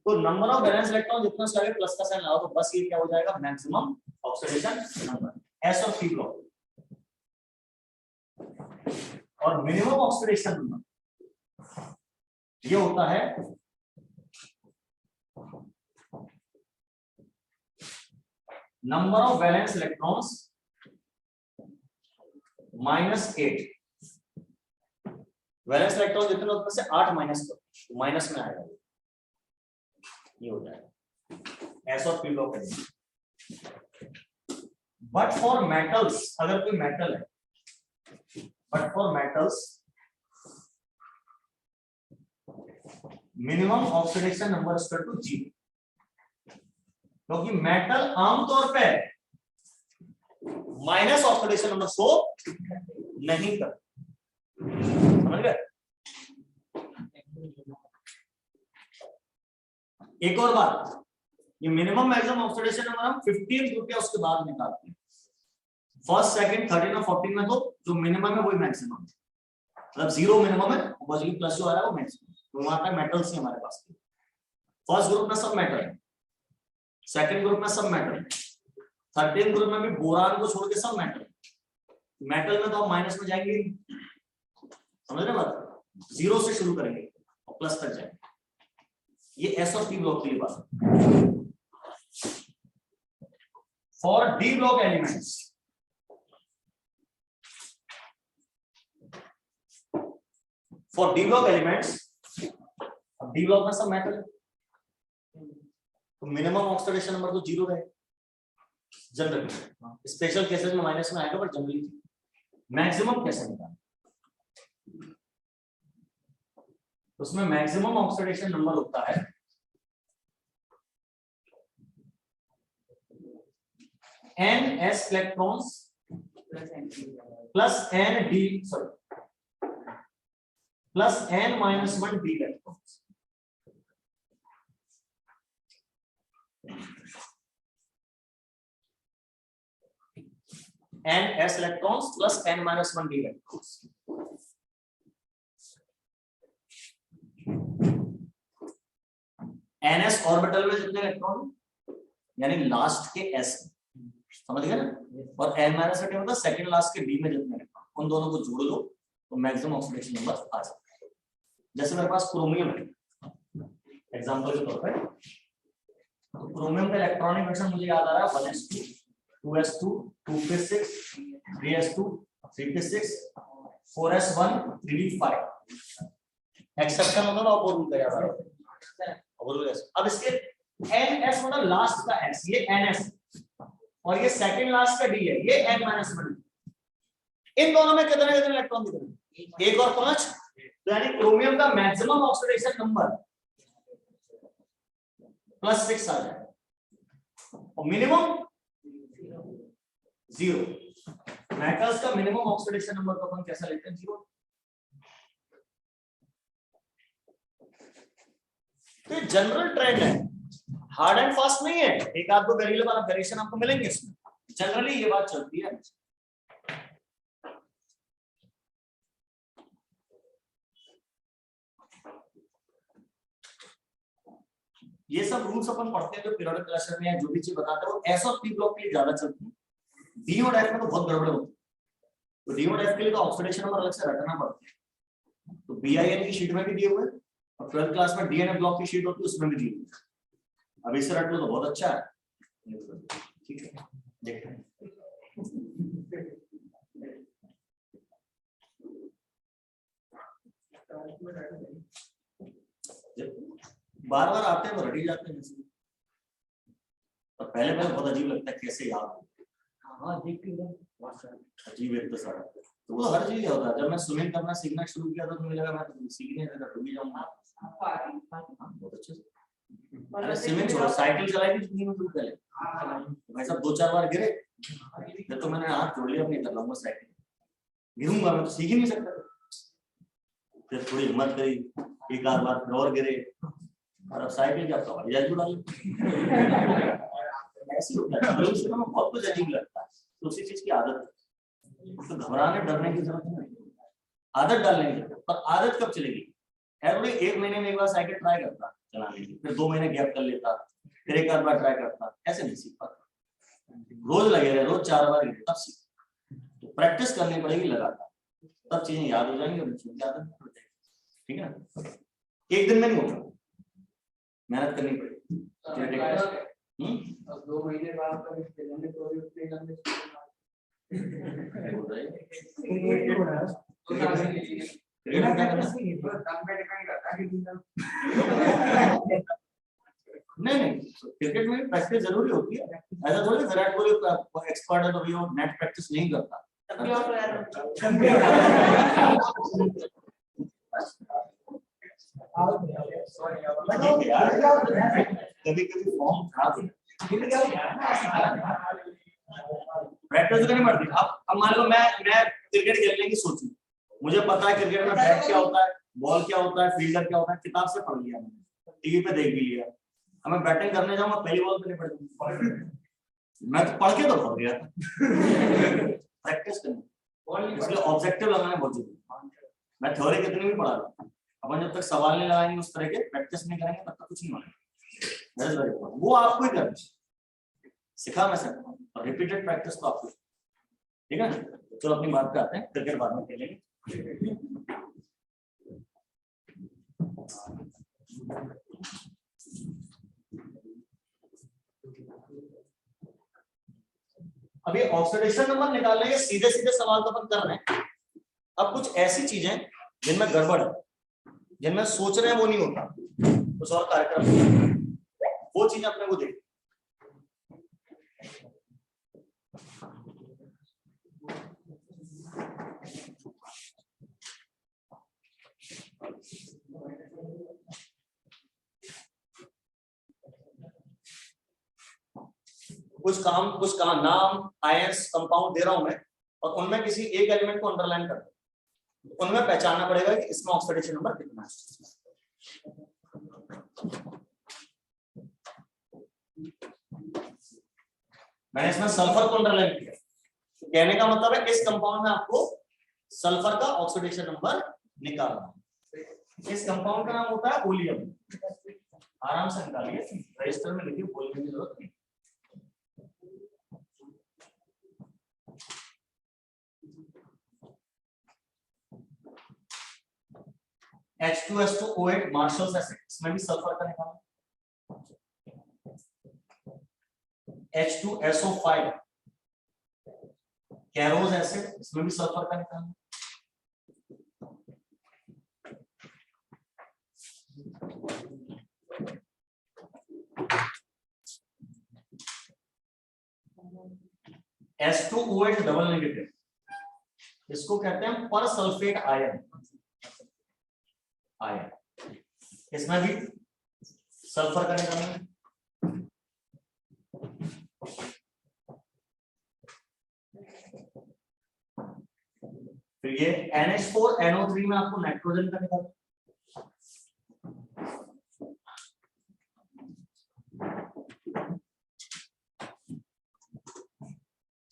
तो नंबर ऑफ वैलेंस इलेक्ट्रॉन जितना सारे प्लस का साइन लगाओ तो बस ये क्या हो जाएगा? मैक्सिमम ऑक्सीडेशन नंबर, S और P ब्लॉक। और मिनिमम ऑक्सीडेशन नंबर ये होता है number of valence electrons -8। Valence electron जितने होते हैं 8 माइनस करो, माइनस में आएगा, ये हो जाएगा S और P ब्लॉक है। बट फॉर मेटल्स, अगर कोई मेटल है, but for metals minimum oxidation number is equal to 0, क्योंकि मेटल आमतौर पे माइनस ऑक्सीडेशन नंबर शो नहीं करता, समझ गए? एक और बात, ये मिनिमम मैक्सिमम ऑक्सीडेशन नंबर हम 15 ग्रुप या उसके बाद निकालते हैं। फर्स्ट, सेकंड, 13 और 14 में तो जो मिनिमम है वही मैक्सिमम है। मतलब जीरो मिनिमम है, पॉजिटिव प्लस जो आ रहा है वो मैक्सिमम। तो वहां पे मेटल्स ही हमारे पास। फर्स्ट ग्रुप में सब मेटल है, सेकंड ग्रुप में सब मेटल है, थर्ड ग्रुप में भी बोरान को छोड़ के सब मेटल है। मेटल में तो हम माइनस में जाएंगे, समझ रहे बात, जीरो से शुरू करेंगे और प्लस तक जाएंगे। ये एस और पी ब्लॉक के लिए बात। For D block elements, for D block elements, अब डी ब्लॉक में सब मेटल है तो मिनिमम ऑक्सीडेशन नंबर तो जीरो है जनरली। स्पेशल केसेस में माइनस में आएगा, बट जनरली मैक्सिमम कैसे निकालना, उसमें मैक्सिमम ऑक्सीडेशन नंबर होता है NS electrons plus plus N-1 D electrons. NS electrons plus N-1 D electrons. NS orbital में जितने इलेक्ट्रॉन यानी लास्ट के S, समझ गए ना, और N-1 मतलब सेकंड लास्ट के D में जितने इलेक्ट्रॉन, उन दोनों को जोड़ लो तो मैक्सिमम ऑक्सीडेशन नंबर आ जाता है। जैसे मेरे पास क्रोमियम है एग्जांपल के तौर पे, तो क्रोमियम का इलेक्ट्रॉनिक एक्शन मुझे याद आ रहा है 1s2 2s2 2p6 3s2 3p6 4s1 3d5। Exception होता था और का याद आ रहा है। अब इसके ns मतलब लास्ट का s, ये ns और ये सेकंड लास्ट का d है, ये n-1। इन दोनों में कितने कितने इलेक्ट्रॉन दिख रहे हैं, 1 और 5। तो यानी क्रोमियम का मैक्सिमम ऑक्सीडेशन नंबर +6 आ जाएगा और मिनिमम 0। मेटल्स का मिनिमम ऑक्सीडेशन नंबर तो अपन कैसा लेते हैं, 0। तो ये जनरल ट्रेंड है, हार्ड एंड फास्ट नहीं है। एक आध दो वेरिएशन आपको मिलेंगे इसमें, जनरली ये बात चलती है। ये सब रूल्स अपन पढ़ते हैं जो पीरियोडिक क्लस्टर में जो भी चीज बताते हैं वो एस और पी ब्लॉक के लिए ज्यादा चलती है। डी और एफ में तो बहुत गड़बड़ होती है, तो डी और एफ के लिए तो ऑक्सीडेशन नंबर अलग से रटना पड़ता है। तो बीआईएन की शीट में भी दिए हुए और 12th क्लास में डीएनए ब्लॉक की शीट होती है उसमें भी दिए हुए। अब इसे रट लो तो बहुत अच्छा है, ठीक है। देखते हैं बार बार आते हैं तो रट ही जाते हैं। तो पहले बहुत अजीब लगता है कैसे याद हो, हाँ अजीब है तो सारा। तो वो हर चीज होता है। जब मैं स्विमिंग करना सीखना शुरू किया था तो मुझे लगा मैं तो सीखने डूब ही जाऊंगा। बहुत अच्छे से अरे स्विमिंग छोड़ो, साइकिल चलाई थी जिंदगी में तो पहले भाई साहब 2-4 बार गिरे, फिर तो मैंने हाथ जोड़ लिया, अपनी चलाऊंगा साइकिल, गिरूंगा मैं तो सीख ही नहीं सकता। फिर थोड़ी हिम्मत करी, एक आध बार फिर और गिरे, और अब साइकिल क्या हवाई जुड़ा ऐसी होता है। बहुत कुछ अजीब लगता है, तो उसी चीज की आदत है। तो घबराने डरने की जरूरत नहीं, आदत डालने की जरूरत। पर आदत कब चलेगी, एवरी 1 महीने में एक बार साइकिल ट्राई करता चलाने की, फिर 2 महीने गैप कर लेता, फिर एक आध बार ट्राई करता, ऐसे नहीं सीख पाता। रोज लगे रहे, रोज 4 बार तब सीख। तो प्रैक्टिस करनी पड़ेगी लगातार, तब चीजें याद हो जाएंगी और आदत हो जाएगी। ठीक है ना, एक दिन में नहीं होगा, मेहनत करनी पड़ेगी। 2 महीने बाद नहीं क्रिकेट में प्रैक्टिस जरूरी होती है। ऐसा थोड़ी विराट कोहली एक्सपर्ट है तो भी वो नेट प्रैक्टिस नहीं करता। कभी कभी फॉर्म खराब प्रैक्टिस करनी पड़ती है। अब मान लो मैं क्रिकेट खेलने की सोचूं, मुझे पता है क्रिकेट में बैट क्या होता है, बॉल क्या होता है, फील्डर क्या होता है, किताब से पढ़ लिया मैंने, टीवी पे देख भी लिया। अब मैं बैटिंग करने जाऊंगा, पहली बॉल पे नहीं पढ़, मैं तो पढ़ के तो पढ़ गया। प्रैक्टिस करनी, इसलिए ऑब्जेक्टिव लगाना बहुत जरूरी है। मैं थ्योरी कितनी भी पढ़ा रहा हूँ, अपन जब तक सवाल नहीं लगाएंगे उस तरह के, प्रैक्टिस नहीं करेंगे तब तक कुछ नहीं होगा। वो आपको ही करना सिखा मैं सकता हूँ, और रिपीटेड प्रैक्टिस तो आपको। ठीक है, चलो अपनी बात पे आते हैं, क्रिकेट बाद में खेलेंगे। अभी ऑक्सीडेशन नंबर निकालने के सीधे सीधे सवाल तो अपन कर रहे हैं। अब कुछ ऐसी चीजें जिनमें गड़बड़ है, जिनमें सोच रहे हैं वो नहीं होता, कुछ और कार्यक्रम, वो चीजें अपने को देख। कुछ काम नाम आयंस कंपाउंड दे रहा हूं मैं, और उनमें किसी एक एलिमेंट को अंडरलाइन कर दो, उनमें पहचानना पड़ेगा कि इसमें ऑक्सीडेशन नंबर कितना है। मैंने इसमें सल्फर को अंडरलाइन किया, कहने का मतलब है इस कंपाउंड में आपको सल्फर का ऑक्सीडेशन नंबर निकालना। इस कंपाउंड का नाम होता है वोलियम। आराम से निकालिए, रजिस्टर में लिखिए, वोलियम की जरूरत नहीं। H2SO8 मार्शल्स एसिड, इसमें भी सल्फर का निकालना। H2SO5 कैरोज एसिड, इसमें भी सल्फर का निकालना। H2OH डबल नेगेटिव, इसको कहते हैं पर सल्फेट आयन। इसमें भी सल्फर का निकालना। फिर ये NH4NO3 में आपको नाइट्रोजन का निकालना।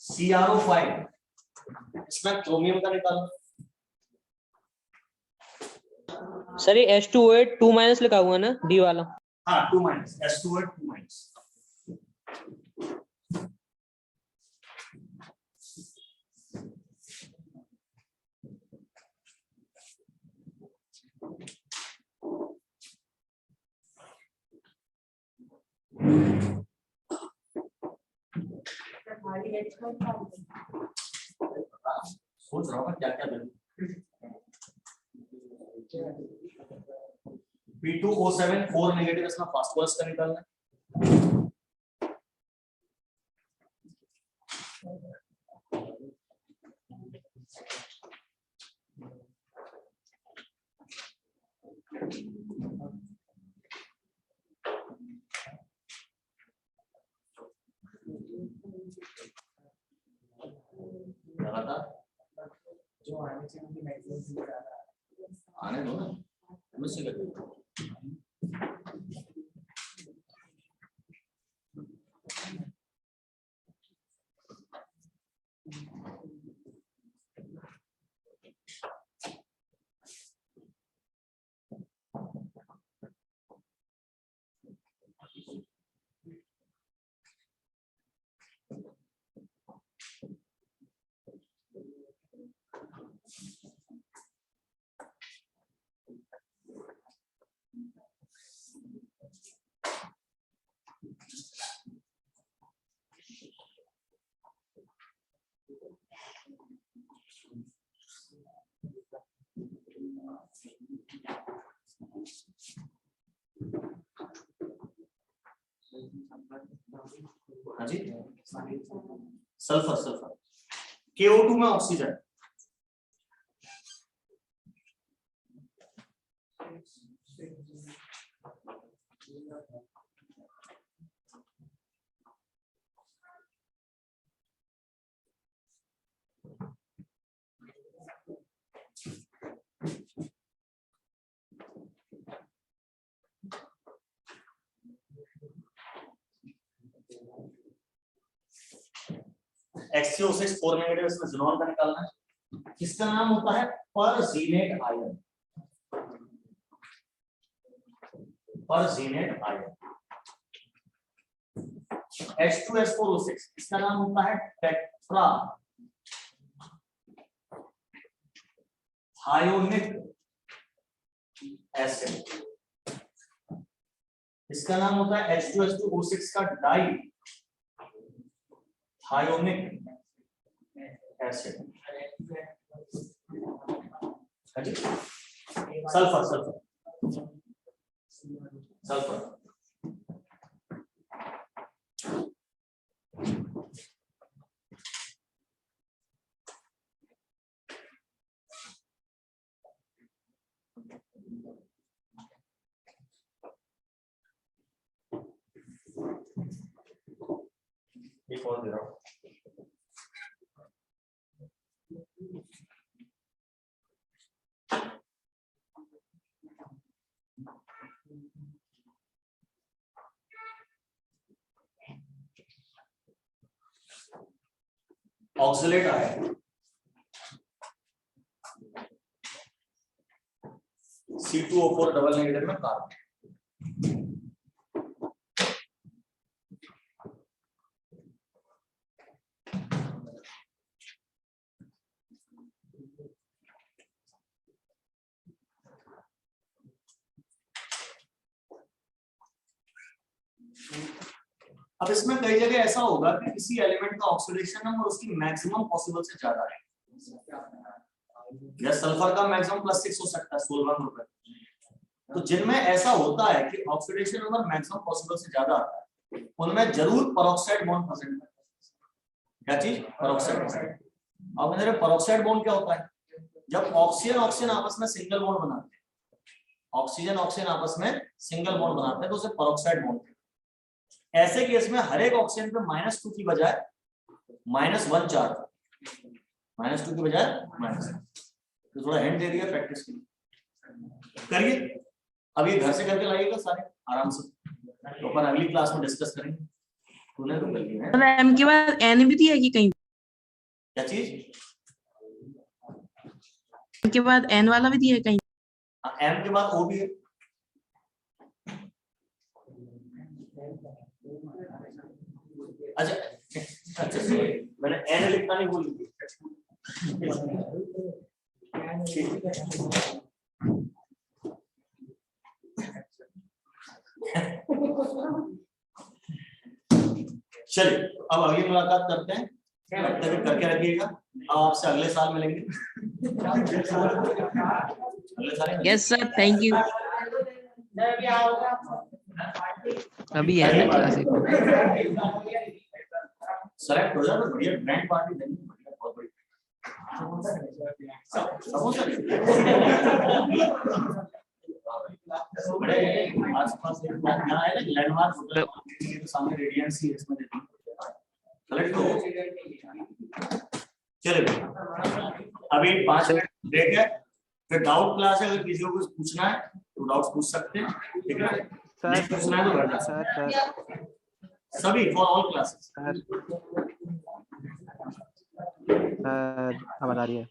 CrO5, इसमें क्रोमियम का निकालना। सर ये H2OH 2- लिखा हुआ ना, डी वाला। हाँ 2- H2OH 2-। सोच रहा हूँ क्या क्या दे। P2O7 4 नेगेटिव, इसमें फास्फोरस का निकालना। जो आने से उनकी मैक्सिमम आने दो ना, मुझसे कर दो। हाँ जी, सल्फर KO2 में ऑक्सीजन। HCO6 4 नेगेटिव, इसमें ज़ीनॉन का निकालना है। इसका नाम होता है परजीनेट आयन। परजीनेट आयन। H2S4O6 इसका नाम होता है टेट्रा थायोनिक एसिड। इसका नाम होता है H2S2O6 का dithionic acid. Sulphur sulphur sulphur. एक और दे रहा हूं। Oxalate ion C2O4 double negative में कार्बन। अब इसमें कई जगह ऐसा होगा कि किसी एलिमेंट का ऑक्सीडेशन नंबर उसकी मैक्सिमम पॉसिबल से ज्यादा है। या सल्फर का मैक्सिमम +6 हो सकता है 16 रुपए। तो जिनमें ऐसा होता है कि ऑक्सीडेशन नंबर मैक्सिमम पॉसिबल से ज्यादा आता है उनमें जरूर पेरोक्साइड बॉन्ड प्रेजेंट है। क्या चीज? पेरोक्साइड। अब मेरे पेरोक्साइड बॉन्ड क्या होता है? जब ऑक्सीजन ऑक्सीजन आपस में सिंगल बॉन्ड बनाते हैं, ऑक्सीजन ऑक्सीजन आपस में सिंगल बॉन्ड बनाते हैं तो उसे पेरोक्साइड बॉन्ड कहते हैं। ऐसे केस में हर एक ऑक्सीजन पे -2 की बजाय -1 चार्ज, -2 की बजाय -1। तो थोड़ा हिंट दे दिया प्रैक्टिस के लिए। करिए अब ये घर से करके लाइएगा सारे आराम से, तो अपन अगली क्लास में डिस्कस करेंगे। तूने तो कर लिया है। एम के बाद एन भी दिया कि कहीं? क्या चीज? एम के बाद एन वाला भी दिया है कहीं? एम के बाद ओ भी है। अच्छा अच्छा मैंने एन लिखना नहीं भूल गया। चलिए अब अगली मुलाकात करते हैं, तब तक करके रखिएगा। अब आपसे अगले साल मिलेंगे। अगले साल यस सर, थैंक यू। अभी है ना क्लास एक। सेलेक्ट हो जाए तो बढ़िया ग्रैंड पार्टी देंगे, बहुत बड़ी समोसा। बड़े आसपास यहाँ है ना लैंडमार्क होटल के सामने रेडियंस ही इसमें देती है। सेलेक्ट हो चलिए अभी 5 मिनट ब्रेक है, फिर डाउट क्लास है। अगर किसी को कुछ पूछना है तो डाउट्स पूछ सकते हैं, ठीक है? नहीं पूछना है तो घर जा सकते हैं। सभी फॉर ऑल क्लासेस। आवाज आ रही है।